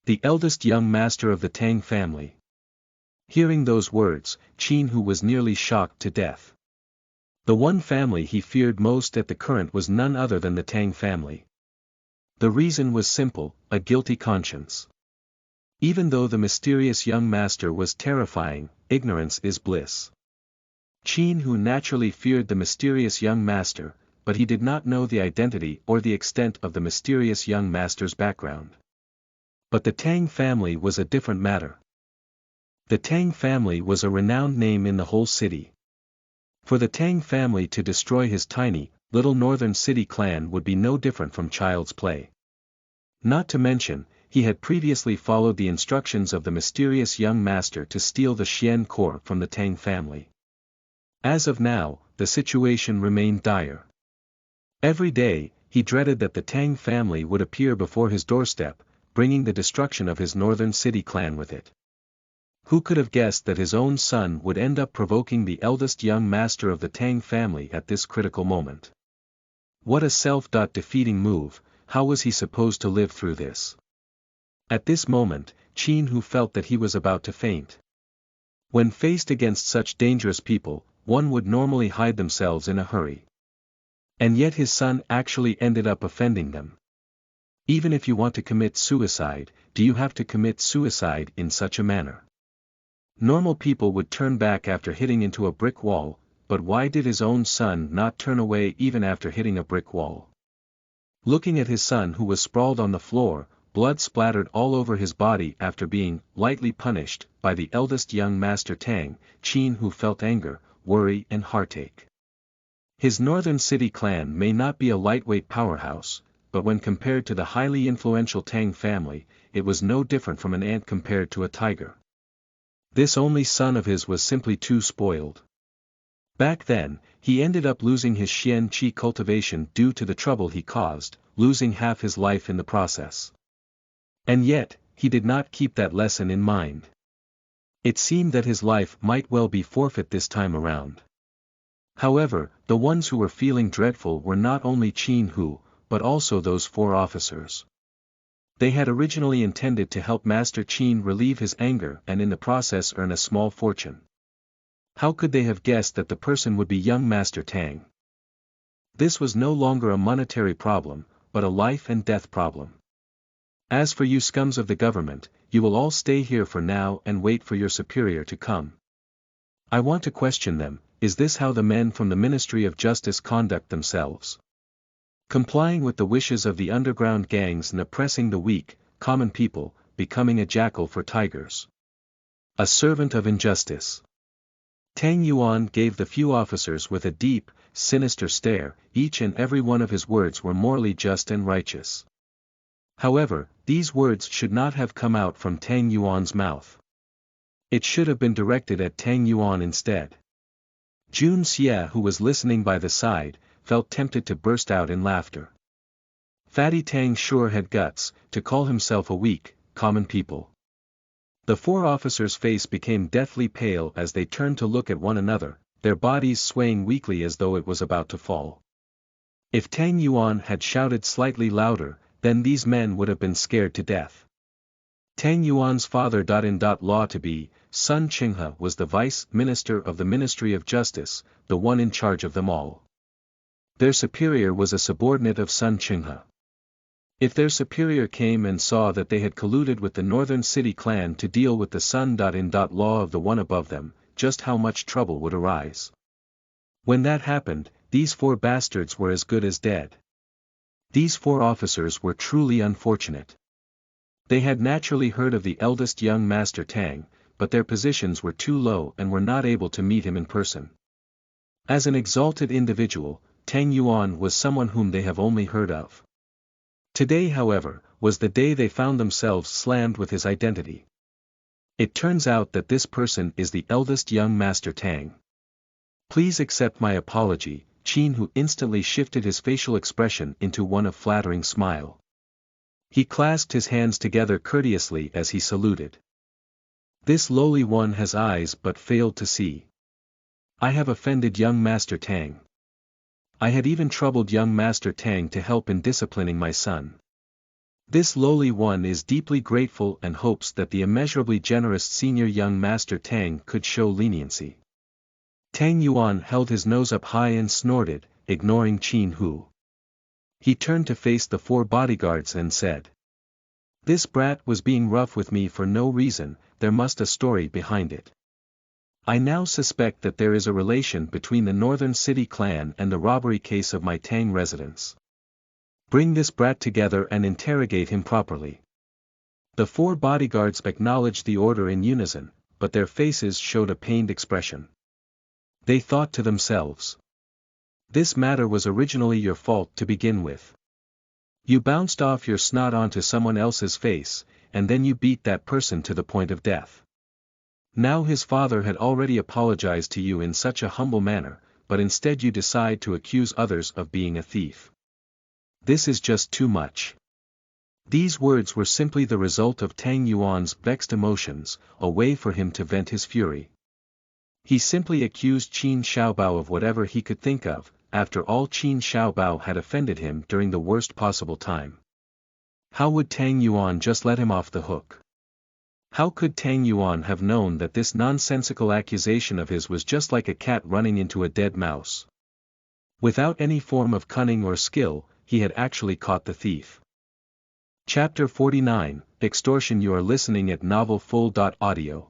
Speaker 1: The eldest young master of the Tang family. Hearing those words, Qin Hu was nearly shocked to death. The one family he feared most at the current was none other than the Tang family. The reason was simple, a guilty conscience. Even though the mysterious young master was terrifying, ignorance is bliss. Qin Hu naturally feared the mysterious young master, but he did not know the identity or the extent of the mysterious young master's background. But the Tang family was a different matter. The Tang family was a renowned name in the whole city. For the Tang family to destroy his tiny, little Northern City clan would be no different from child's play. Not to mention, he had previously followed the instructions of the mysterious young master to steal the Xian core from the Tang family. As of now, the situation remained dire. Every day, he dreaded that the Tang family would appear before his doorstep, bringing the destruction of his Northern City clan with it. Who could have guessed that his own son would end up provoking the eldest young master of the Tang family at this critical moment? What a self-defeating move. How was he supposed to live through this? At this moment, Qin Hu felt that he was about to faint. When faced against such dangerous people, one would normally hide themselves in a hurry. And yet his son actually ended up offending them. Even if you want to commit suicide, do you have to commit suicide in such a manner? Normal people would turn back after hitting into a brick wall, but why did his own son not turn away even after hitting a brick wall? Looking at his son who was sprawled on the floor, blood splattered all over his body after being lightly punished by the eldest young master Tang, Qin Hu felt anger, worry and heartache. His Northern City clan may not be a lightweight powerhouse, but when compared to the highly influential Tang family, it was no different from an ant compared to a tiger. This only son of his was simply too spoiled. Back then, he ended up losing his Xian Qi cultivation due to the trouble he caused, losing half his life in the process. And yet, he did not keep that lesson in mind. It seemed that his life might well be forfeit this time around. However, the ones who were feeling dreadful were not only Qin Hu, but also those 4 officers. They had originally intended to help Master Qin relieve his anger and in the process earn a small fortune. How could they have guessed that the person would be young Master Tang? This was no longer a monetary problem, but a life and death problem. As for you scums of the government, you will all stay here for now and wait for your superior to come. I want to question them. Is this how the men from the Ministry of Justice conduct themselves? Complying with the wishes of the underground gangs and oppressing the weak, common people, becoming a jackal for tigers. A servant of injustice. Tang Yuan gave the few officers with a deep, sinister stare. Each and every one of his words were morally just and righteous. However, these words should not have come out from Tang Yuan's mouth. It should have been directed at Tang Yuan instead. Jun Xie, who was listening by the side, felt tempted to burst out in laughter. Fatty Tang sure had guts to call himself a weak, common people. The 4 officers' face became deathly pale as they turned to look at one another, their bodies swaying weakly as though it was about to fall. If Tang Yuan had shouted slightly louder, then these men would have been scared to death. Tang Yuan's father-in-law to be, Sun Qinghe, was the vice minister of the Ministry of Justice, the one in charge of them all. Their superior was a subordinate of Sun Qinghe. If their superior came and saw that they had colluded with the Northern City clan to deal with the son-in-law of the one above them, just how much trouble would arise. When that happened, these 4 bastards were as good as dead. These 4 officers were truly unfortunate. They had naturally heard of the eldest young Master Tang, but their positions were too low and were not able to meet him in person. As an exalted individual, Tang Yuan was someone whom they have only heard of. Today, however, was the day they found themselves slammed with his identity. It turns out that this person is the eldest young Master Tang. Please accept my apology. Qin Hu instantly shifted his facial expression into one of flattering smile. He clasped his hands together courteously as he saluted. This lowly one has eyes but failed to see. I have offended young Master Tang. I had even troubled young Master Tang to help in disciplining my son. This lowly one is deeply grateful and hopes that the immeasurably generous senior young Master Tang could show leniency. Tang Yuan held his nose up high and snorted, ignoring Qin Hu. He turned to face the 4 bodyguards and said, "This brat was being rough with me for no reason, there must a story behind it. I now suspect that there is a relation between the Northern City clan and the robbery case of my Tang residence. Bring this brat together and interrogate him properly." The 4 bodyguards acknowledged the order in unison, but their faces showed a pained expression. They thought to themselves, This matter was originally your fault to begin with. You bounced off your snot onto someone else's face, and then you beat that person to the point of death. Now his father had already apologized to you in such a humble manner, but instead you decide to accuse others of being a thief. This is just too much. These words were simply the result of Tang Yuan's vexed emotions, a way for him to vent his fury. He simply accused Qin Xiaobao of whatever he could think of. After all, Qin Xiaobao had offended him during the worst possible time. How would Tang Yuan just let him off the hook? How could Tang Yuan have known that this nonsensical accusation of his was just like a cat running into a dead mouse? Without any form of cunning or skill, he had actually caught the thief. Chapter 49, Extortion. You are listening at novelfull.audio.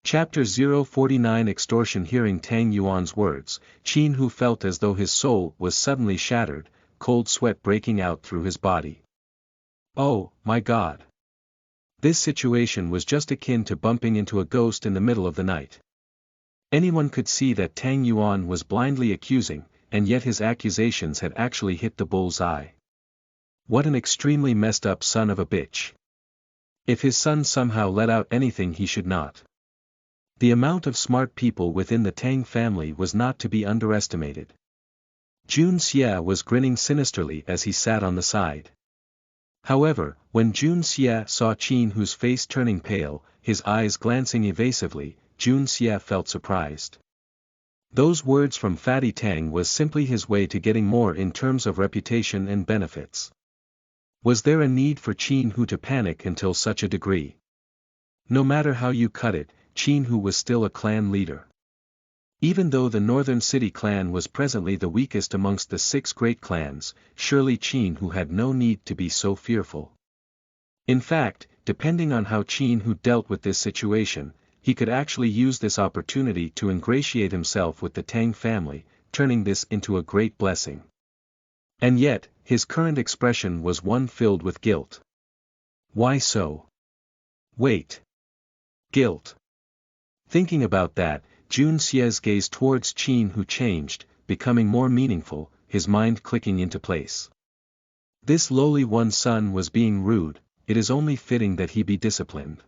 Speaker 1: Chapter 049, Extortion. Hearing Tang Yuan's words, Qin Hu felt as though his soul was suddenly shattered, cold sweat breaking out through his body. Oh, my God! This situation was just akin to bumping into a ghost in the middle of the night. Anyone could see that Tang Yuan was blindly accusing, and yet his accusations had actually hit the bull's eye. What an extremely messed up son of a bitch. If his son somehow let out anything he should not. The amount of smart people within the Tang family was not to be underestimated. Jun Xie was grinning sinisterly as he sat on the side. However, when Jun Xie saw Qin Hu's face turning pale, his eyes glancing evasively, Jun Xie felt surprised. Those words from Fatty Tang was simply his way to getting more in terms of reputation and benefits. Was there a need for Qin Hu to panic until such a degree? No matter how you cut it, Qin Hu was still a clan leader. Even though the Northern City clan was presently the weakest amongst the 6 great clans, surely Qin Hu had no need to be so fearful. In fact, depending on how Qin Hu dealt with this situation, he could actually use this opportunity to ingratiate himself with the Tang family, turning this into a great blessing. And yet, his current expression was one filled with guilt. Why so? Wait. Guilt. Thinking about that, Jun Xie's gaze towards Qin Hu changed, becoming more meaningful, his mind clicking into place. This lowly one's son was being rude, it is only fitting that he be disciplined.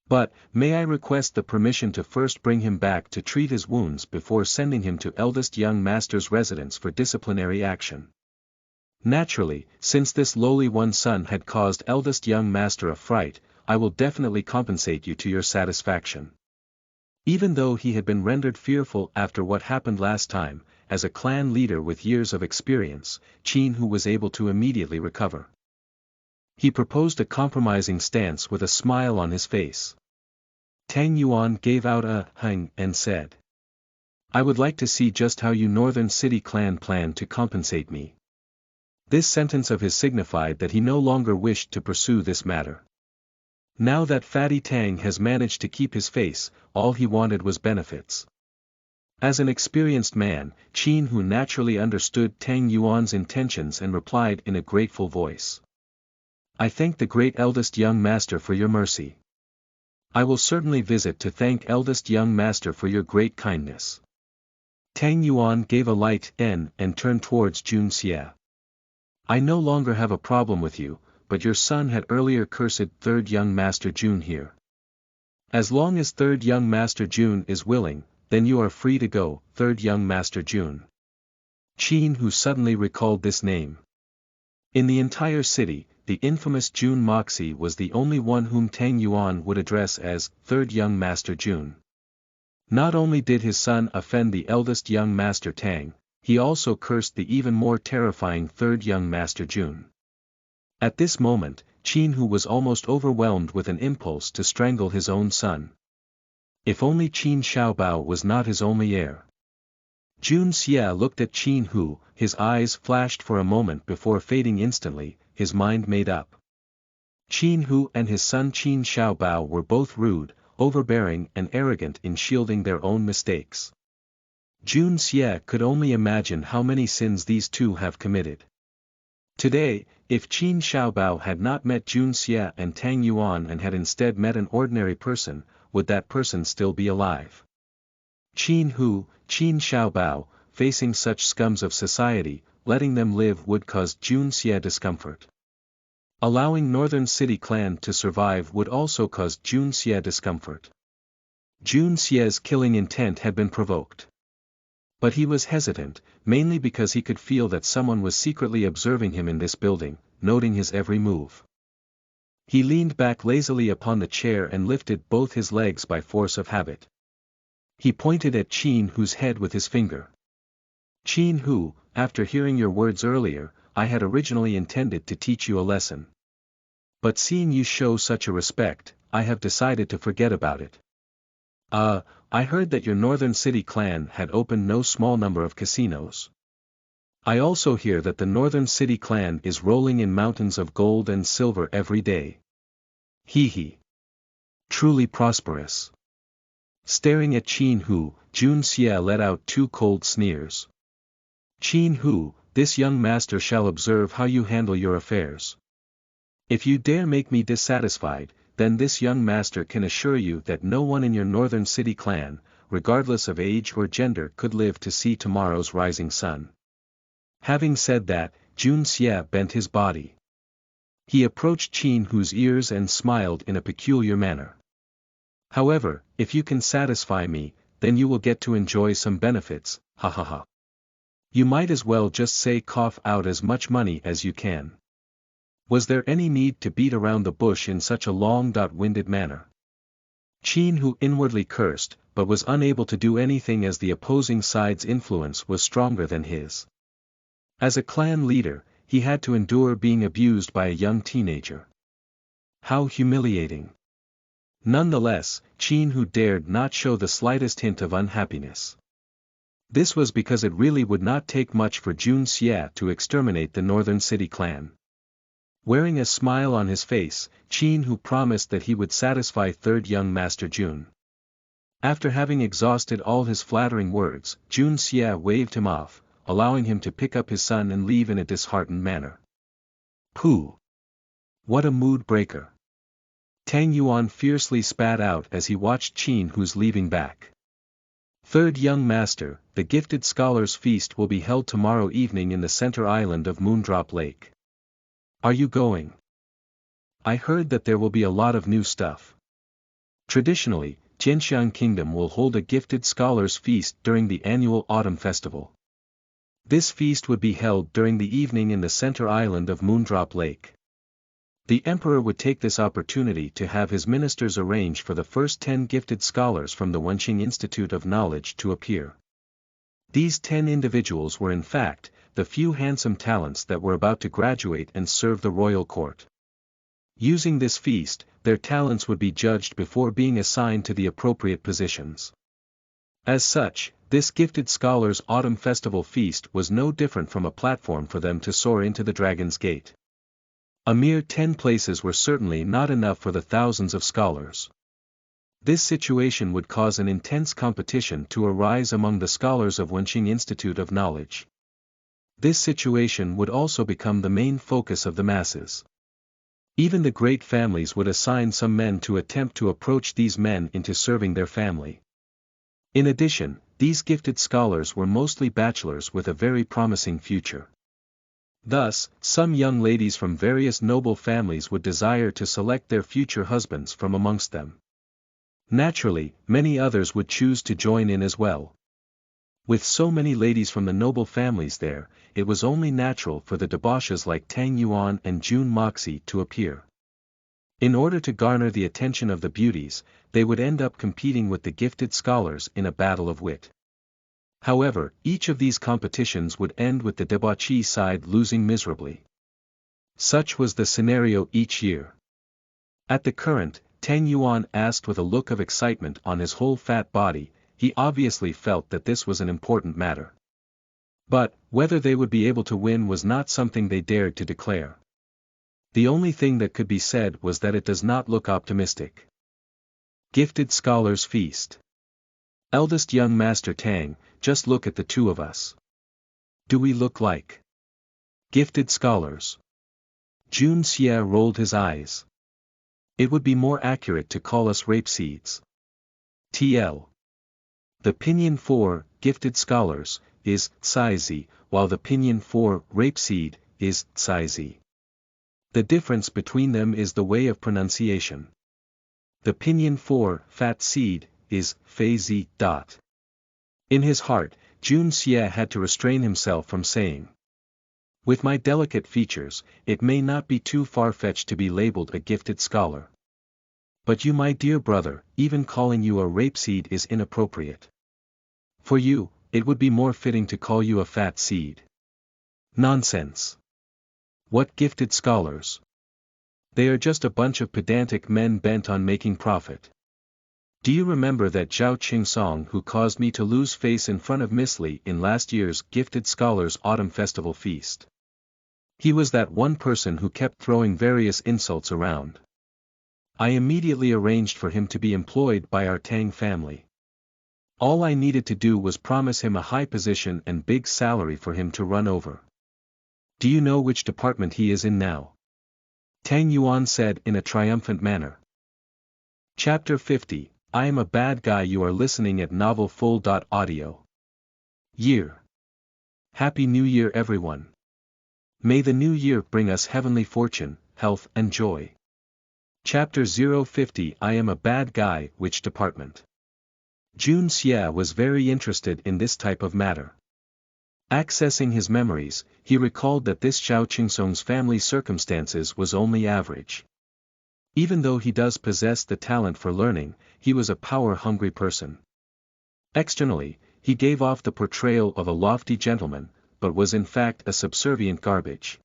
Speaker 1: But, may I request the permission to first bring him back to treat his wounds before sending him to eldest young master's residence for disciplinary action? Naturally, since this lowly one's son had caused eldest young master a fright, I will definitely compensate you to your satisfaction. Even though he had been rendered fearful after what happened last time, as a clan leader with years of experience, Qin Hu was able to immediately recover. He proposed a compromising stance with a smile on his face. Tang Yuan gave out a "hang" and said, "I would like to see just how you Northern City clan plan to compensate me." This sentence of his signified that he no longer wished to pursue this matter. Now that Fatty Tang has managed to keep his face, all he wanted was benefits. As an experienced man, Qin Hu naturally understood Tang Yuan's intentions and replied in a grateful voice. "I thank the great eldest young master for your mercy. I will certainly visit to thank eldest young master for your great kindness." Tang Yuan gave a light "N" and turned towards Jun Xie. "I no longer have a problem with you, but your son had earlier cursed third young master Jun here. As long as third young master Jun is willing, then you are free to go, third young master Jun." Qin Hu suddenly recalled this name. In the entire city, the infamous Jun Moxie was the only one whom Tang Yuan would address as third young master Jun. Not only did his son offend the eldest young master Tang, he also cursed the even more terrifying third young master Jun. At this moment, Qin Hu was almost overwhelmed with an impulse to strangle his own son. If only Qin Xiaobao was not his only heir. Jun Xie looked at Qin Hu, his eyes flashed for a moment before fading instantly, his mind made up. Qin Hu and his son Qin Xiaobao were both rude, overbearing and arrogant in shielding their own mistakes. Jun Xie could only imagine how many sins these two have committed. Today, if Qin Xiaobao had not met Jun Xie and Tang Yuan and had instead met an ordinary person, would that person still be alive? Qin Hu, Qin Xiaobao, facing such scums of society, letting them live would cause Jun Xie discomfort. Allowing Northern City Clan to survive would also cause Jun Xie discomfort. Jun Xie's killing intent had been provoked. But he was hesitant, mainly because he could feel that someone was secretly observing him in this building, noting his every move. He leaned back lazily upon the chair and lifted both his legs by force of habit. He pointed at Qin Hu's head with his finger. Qin Hu, after hearing your words earlier, I had originally intended to teach you a lesson. But seeing you show such a respect, I have decided to forget about it. I heard that your Northern City Clan had opened no small number of casinos. I also hear that the Northern City Clan is rolling in mountains of gold and silver every day. He. Truly prosperous. Staring at Qin Hu, Jun Xie let out 2 cold sneers. Qin Hu, this young master shall observe how you handle your affairs. If you dare make me dissatisfied, then this young master can assure you that no one in your Northern City Clan, regardless of age or gender, could live to see tomorrow's rising sun. Having said that, Jun Xie bent his body. He approached Qin Hu's ears and smiled in a peculiar manner. However, if you can satisfy me, then you will get to enjoy some benefits, ha ha ha. You might as well just say cough out as much money as you can. Was there any need to beat around the bush in such a long-winded manner? Qin Hu inwardly cursed, but was unable to do anything as the opposing side's influence was stronger than his. As a clan leader, he had to endure being abused by a young teenager. How humiliating. Nonetheless, Qin Hu dared not show the slightest hint of unhappiness. This was because it really would not take much for Jun Xie to exterminate the Northern City Clan. Wearing a smile on his face, Qin Hu promised that he would satisfy third young master Jun. After having exhausted all his flattering words, Jun Xie waved him off, allowing him to pick up his son and leave in a disheartened manner. Pooh! What a mood breaker! Tang Yuan fiercely spat out as he watched Qin Hu's leaving back. Third young master, the gifted scholars' feast will be held tomorrow evening in the center island of Moondrop Lake. Are you going? I heard that there will be a lot of new stuff. Traditionally, Jianxiang Kingdom will hold a gifted scholars' feast during the annual autumn festival. This feast would be held during the evening in the center island of Moondrop Lake. The emperor would take this opportunity to have his ministers arrange for the first 10 gifted scholars from the Wenqing Institute of Knowledge to appear. These 10 individuals were in fact, the few handsome talents that were about to graduate and serve the royal court. Using this feast, their talents would be judged before being assigned to the appropriate positions. As such, this gifted scholars' autumn festival feast was no different from a platform for them to soar into the Dragon's Gate. A mere 10 places were certainly not enough for the thousands of scholars. This situation would cause an intense competition to arise among the scholars of Wenqing Institute of Knowledge. This situation would also become the main focus of the masses. Even the great families would assign some men to attempt to approach these men into serving their family. In addition, these gifted scholars were mostly bachelors with a very promising future. Thus, some young ladies from various noble families would desire to select their future husbands from amongst them. Naturally, many others would choose to join in as well. With so many ladies from the noble families there, it was only natural for the debauches like Tang Yuan and Jun Moxie to appear. In order to garner the attention of the beauties, they would end up competing with the gifted scholars in a battle of wit. However, each of these competitions would end with the debauchee side losing miserably. Such was the scenario each year. At the current, Tang Yuan asked with a look of excitement on his whole fat body. He obviously felt that this was an important matter. But, whether they would be able to win was not something they dared to declare. The only thing that could be said was that it does not look optimistic. Gifted Scholars Feast. Eldest young Master Tang, just look at the two of us. Do we look like gifted scholars? Jun Xie rolled his eyes. It would be more accurate to call us rapeseeds. TL. The pinyin for, gifted scholars, is Tsaizi, while the pinyin for rapeseed is Tsaizi. The difference between them is the way of pronunciation. The pinyin for fat seed is Feizi. In his heart, Jun Xie had to restrain himself from saying, "With my delicate features, it may not be too far-fetched to be labeled a gifted scholar. But you, my dear brother, even calling you a rapeseed is inappropriate. For you, it would be more fitting to call you a fat seed." Nonsense. What gifted scholars? They are just a bunch of pedantic men bent on making profit. Do you remember that Zhao Qingsong who caused me to lose face in front of Miss Li in last year's Gifted Scholars Autumn Festival feast? He was that one person who kept throwing various insults around. I immediately arranged for him to be employed by our Tang family. All I needed to do was promise him a high position and big salary for him to run over. Do you know which department he is in now? Tang Yuan said in a triumphant manner. Chapter 50, I am a bad guy. You are listening at novelfull.audio. Year. Happy New Year everyone. May the new year bring us heavenly fortune, health and joy. Chapter 050 I am a bad guy. Which department? Jun Xie was very interested in this type of matter. Accessing his memories, he recalled that this Zhao Qingsong's family circumstances was only average. Even though he does possess the talent for learning, he was a power-hungry person. Externally, he gave off the portrayal of a lofty gentleman, but was in fact a subservient garbage.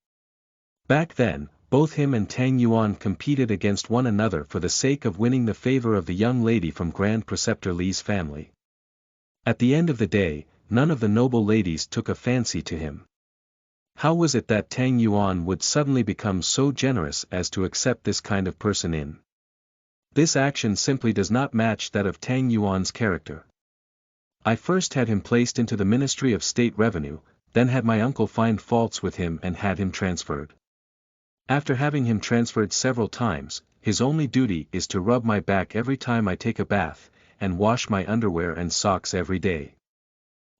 Speaker 1: Back then, both him and Tang Yuan competed against one another for the sake of winning the favor of the young lady from Grand Preceptor Li's family. At the end of the day, none of the noble ladies took a fancy to him. How was it that Tang Yuan would suddenly become so generous as to accept this kind of person in? This action simply does not match that of Tang Yuan's character. I first had him placed into the Ministry of State Revenue, then had my uncle find faults with him and had him transferred. After having him transferred several times, his only duty is to rub my back every time I take a bath, and wash my underwear and socks every day.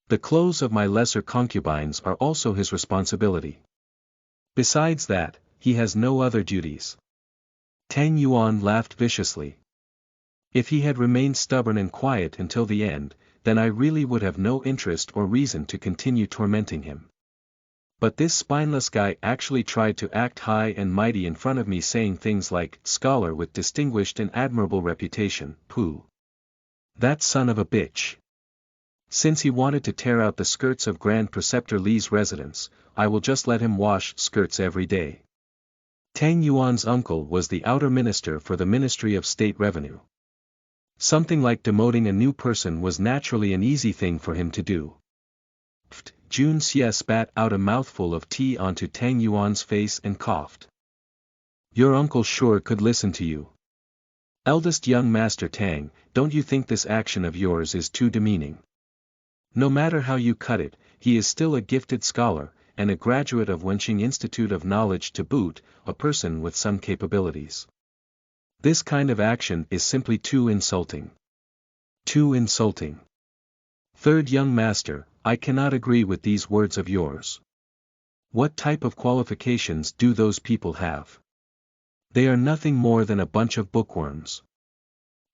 Speaker 1: The clothes of my lesser concubines are also his responsibility. Besides that, he has no other duties. Tang Yuan laughed viciously. If he had remained stubborn and quiet until the end, then I really would have no interest or reason to continue tormenting him. But this spineless guy actually tried to act high and mighty in front of me, saying things like, "Scholar with distinguished and admirable reputation, pooh. That son of a bitch." Since he wanted to tear out the skirts of Grand Preceptor Li's residence, I will just let him wash skirts every day. Tang Yuan's uncle was the outer minister for the Ministry of State Revenue. Something like demoting a new person was naturally an easy thing for him to do. Pfft, Jun Xie spat out a mouthful of tea onto Tang Yuan's face and coughed. Your uncle sure could listen to you. Eldest young Master Tang, don't you think this action of yours is too demeaning? No matter how you cut it, he is still a gifted scholar, and a graduate of Wenqing Institute of Knowledge to boot, a person with some capabilities. This kind of action is simply too insulting. Too insulting. Third young master, I cannot agree with these words of yours. What type of qualifications do those people have? They are nothing more than a bunch of bookworms.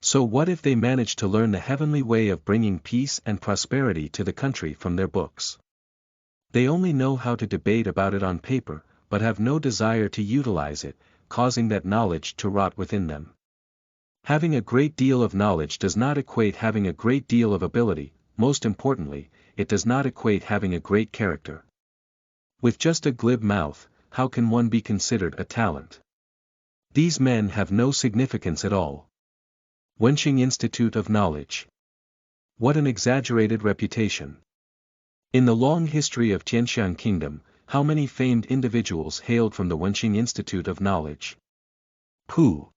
Speaker 1: So what if they manage to learn the heavenly way of bringing peace and prosperity to the country from their books? They only know how to debate about it on paper, but have no desire to utilize it, causing that knowledge to rot within them. Having a great deal of knowledge does not equate having a great deal of ability, most importantly, it does not equate having a great character. With just a glib mouth, how can one be considered a talent? These men have no significance at all. Wenqing Institute of Knowledge. What an exaggerated reputation. In the long history of Tianxiang Kingdom, how many famed individuals hailed from the Wenqing Institute of Knowledge? Pooh!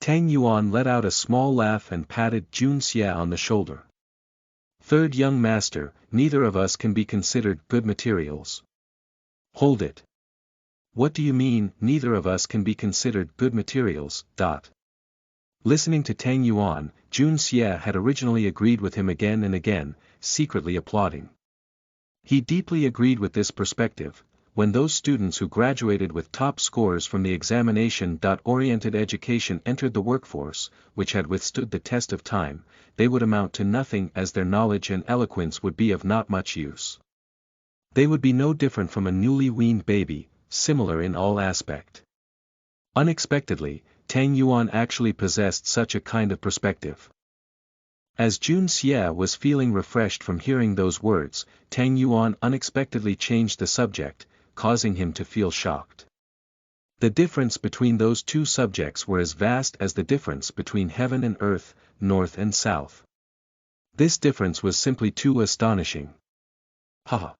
Speaker 1: Tang Yuan let out a small laugh and patted Jun Xie on the shoulder. Third young master, neither of us can be considered good materials. Hold it. What do you mean, neither of us can be considered good materials? Listening to Tang Yuan, Jun Xie had originally agreed with him again and again, secretly applauding. He deeply agreed with this perspective. When those students who graduated with top scores from the examination-oriented education entered the workforce, which had withstood the test of time, they would amount to nothing as their knowledge and eloquence would be of not much use. They would be no different from a newly weaned baby, similar in all aspect. Unexpectedly, Tang Yuan actually possessed such a kind of perspective. As Jun Xie was feeling refreshed from hearing those words, Tang Yuan unexpectedly changed the subject, causing him to feel shocked. The difference between those two subjects were as vast as the difference between heaven and earth, north and south. This difference was simply too astonishing. Haha.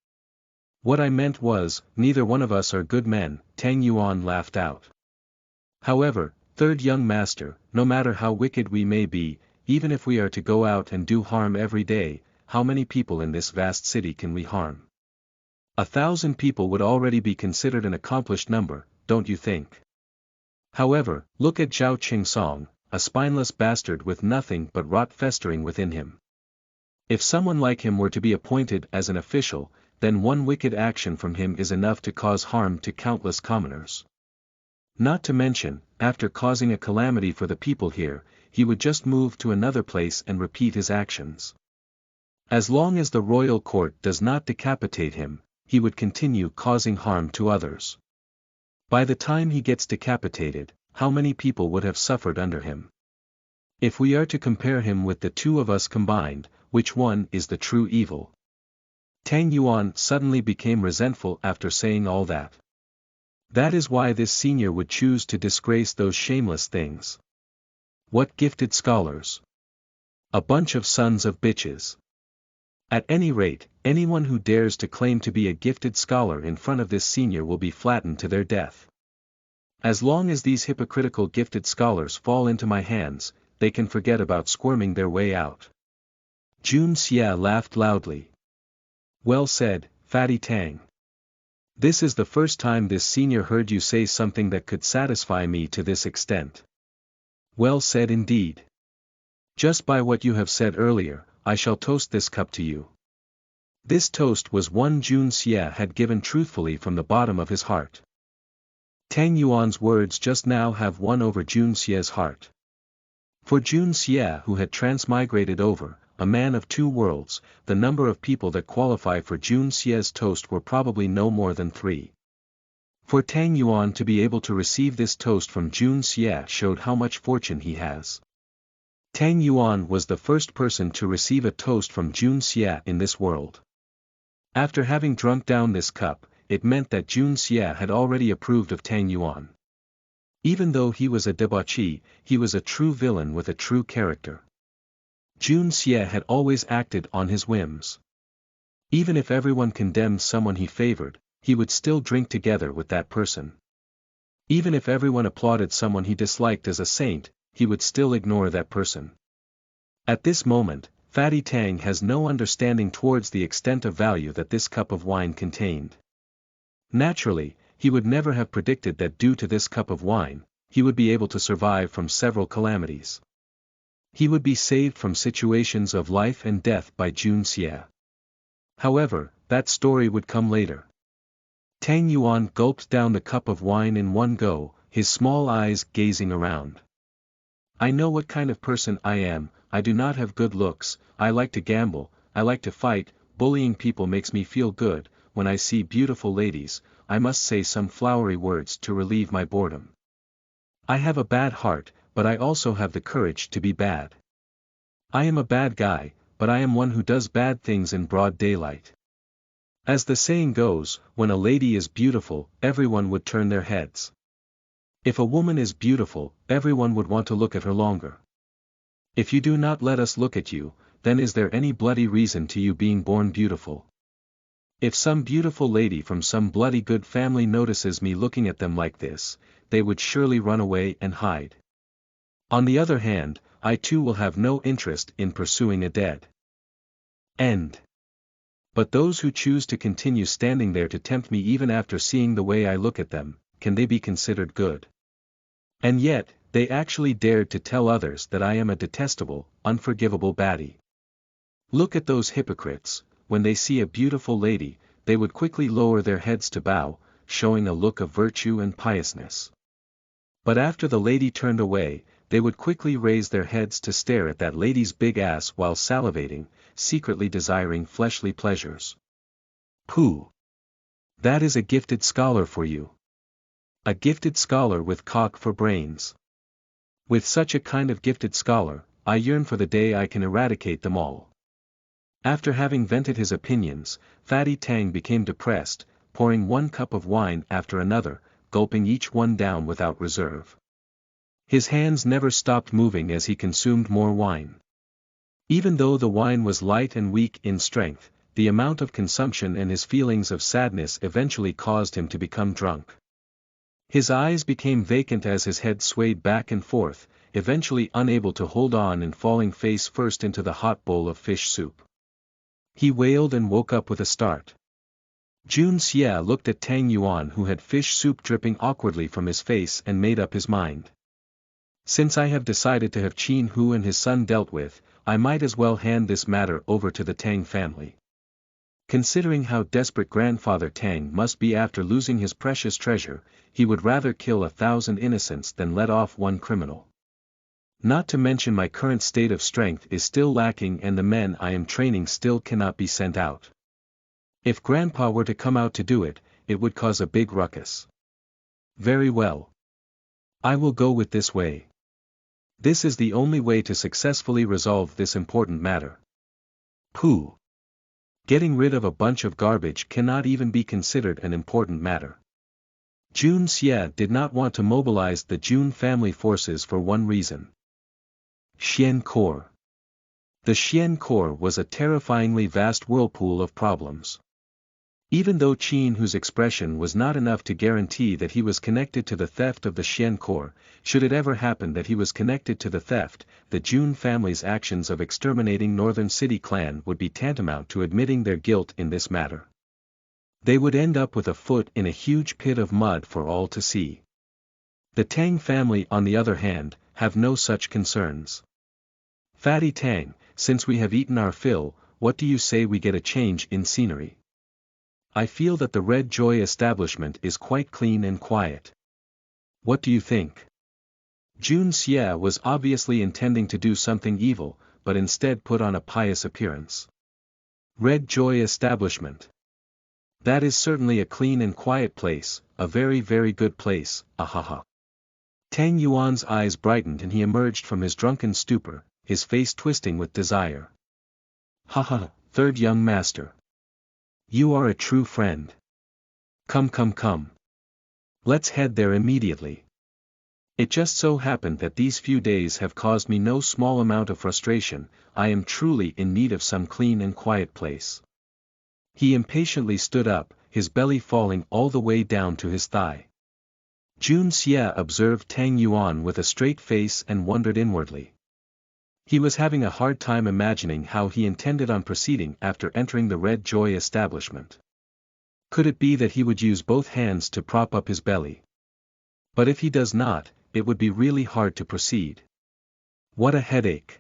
Speaker 1: What I meant was, neither one of us are good men, Tang Yuan laughed out. However, third young master, no matter how wicked we may be, even if we are to go out and do harm every day, how many people in this vast city can we harm? 1,000 people would already be considered an accomplished number, don't you think? However, look at Zhao Qingsong, a spineless bastard with nothing but rot festering within him. If someone like him were to be appointed as an official, then one wicked action from him is enough to cause harm to countless commoners. Not to mention, after causing a calamity for the people here, he would just move to another place and repeat his actions. As long as the royal court does not decapitate him, he would continue causing harm to others. By the time he gets decapitated, how many people would have suffered under him? If we are to compare him with the two of us combined, which one is the true evil? Tang Yuan suddenly became resentful after saying all that. That is why this senior would choose to disgrace those shameless things. What gifted scholars! A bunch of sons of bitches. At any rate, anyone who dares to claim to be a gifted scholar in front of this senior will be flattened to their death. As long as these hypocritical gifted scholars fall into my hands, they can forget about squirming their way out. Jun Xie laughed loudly. Well said, Fatty Tang. This is the first time this senior heard you say something that could satisfy me to this extent. Well said indeed. Just by what you have said earlier, I shall toast this cup to you. This toast was one Jun Xie had given truthfully from the bottom of his heart. Tang Yuan's words just now have won over Jun Xie's heart. For Jun Xie, who had transmigrated over, a man of two worlds, the number of people that qualify for Jun Xie's toast were probably no more than 3. For Tang Yuan to be able to receive this toast from Jun Xie showed how much fortune he has. Tang Yuan was the first person to receive a toast from Jun Xie in this world. After having drunk down this cup, it meant that Jun Xie had already approved of Tang Yuan. Even though he was a debauchee, he was a true villain with a true character. Jun Xie had always acted on his whims. Even if everyone condemned someone he favored, he would still drink together with that person. Even if everyone applauded someone he disliked as a saint, he would still ignore that person. At this moment, Fatty Tang has no understanding towards the extent of value that this cup of wine contained. Naturally, he would never have predicted that due to this cup of wine, he would be able to survive from several calamities. He would be saved from situations of life and death by Jun Xie. However, that story would come later. Tang Yuan gulped down the cup of wine in one go, his small eyes gazing around. I know what kind of person I am. I do not have good looks, I like to gamble, I like to fight, bullying people makes me feel good. When I see beautiful ladies, I must say some flowery words to relieve my boredom. I have a bad heart, but I also have the courage to be bad. I am a bad guy, but I am one who does bad things in broad daylight. As the saying goes, when a lady is beautiful, everyone would turn their heads. If a woman is beautiful, everyone would want to look at her longer. If you do not let us look at you, then is there any bloody reason to you being born beautiful? If some beautiful lady from some bloody good family notices me looking at them like this, they would surely run away and hide. On the other hand, I too will have no interest in pursuing a dead end. But those who choose to continue standing there to tempt me even after seeing the way I look at them, can they be considered good? And yet, they actually dared to tell others that I am a detestable, unforgivable baddie. Look at those hypocrites, when they see a beautiful lady, they would quickly lower their heads to bow, showing a look of virtue and piousness. But after the lady turned away, they would quickly raise their heads to stare at that lady's big ass while salivating, secretly desiring fleshly pleasures. Pooh! That is a gifted scholar for you. A gifted scholar with cock for brains. With such a kind of gifted scholar, I yearn for the day I can eradicate them all. After having vented his opinions, Fatty Tang became depressed, pouring one cup of wine after another, gulping each one down without reserve. His hands never stopped moving as he consumed more wine. Even though the wine was light and weak in strength, the amount of consumption and his feelings of sadness eventually caused him to become drunk. His eyes became vacant as his head swayed back and forth, eventually unable to hold on and falling face first into the hot bowl of fish soup. He wailed and woke up with a start. Jun Xie looked at Tang Yuan, who had fish soup dripping awkwardly from his face, and made up his mind. Since I have decided to have Qin Hu and his son dealt with, I might as well hand this matter over to the Tang family. Considering how desperate grandfather Tang must be after losing his precious treasure, he would rather kill 1,000 innocents than let off one criminal. Not to mention my current state of strength is still lacking and the men I am training still cannot be sent out. If Grandpa were to come out to do it, it would cause a big ruckus. Very well. I will go with this way. This is the only way to successfully resolve this important matter. Pooh! Getting rid of a bunch of garbage cannot even be considered an important matter. Jun Xie did not want to mobilize the Jun family forces for one reason. Xian Corps. The Xian Corps was a terrifyingly vast whirlpool of problems. Even though Qin Hu's expression was not enough to guarantee that he was connected to the theft of the Xian Corps, should it ever happen that he was connected to the theft, the Jun family's actions of exterminating Northern City Clan would be tantamount to admitting their guilt in this matter. They would end up with a foot in a huge pit of mud for all to see. The Tang family, on the other hand, have no such concerns. Fatty Tang, since we have eaten our fill, what do you say we get a change in scenery? I feel that the Red Joy establishment is quite clean and quiet. What do you think? Jun Xie was obviously intending to do something evil, but instead put on a pious appearance. Red Joy establishment. That is certainly a clean and quiet place, a very very good place, ahaha. Tang Yuan's eyes brightened and he emerged from his drunken stupor, his face twisting with desire. Haha, third young master. You are a true friend. Come. Let's head there immediately. It just so happened that these few days have caused me no small amount of frustration. I am truly in need of some clean and quiet place. He impatiently stood up, his belly falling all the way down to his thigh. Jun Xie observed Tang Yuan with a straight face and wondered inwardly. He was having a hard time imagining how he intended on proceeding after entering the Red Joy establishment. Could it be that he would use both hands to prop up his belly? But if he does not, it would be really hard to proceed. What a headache.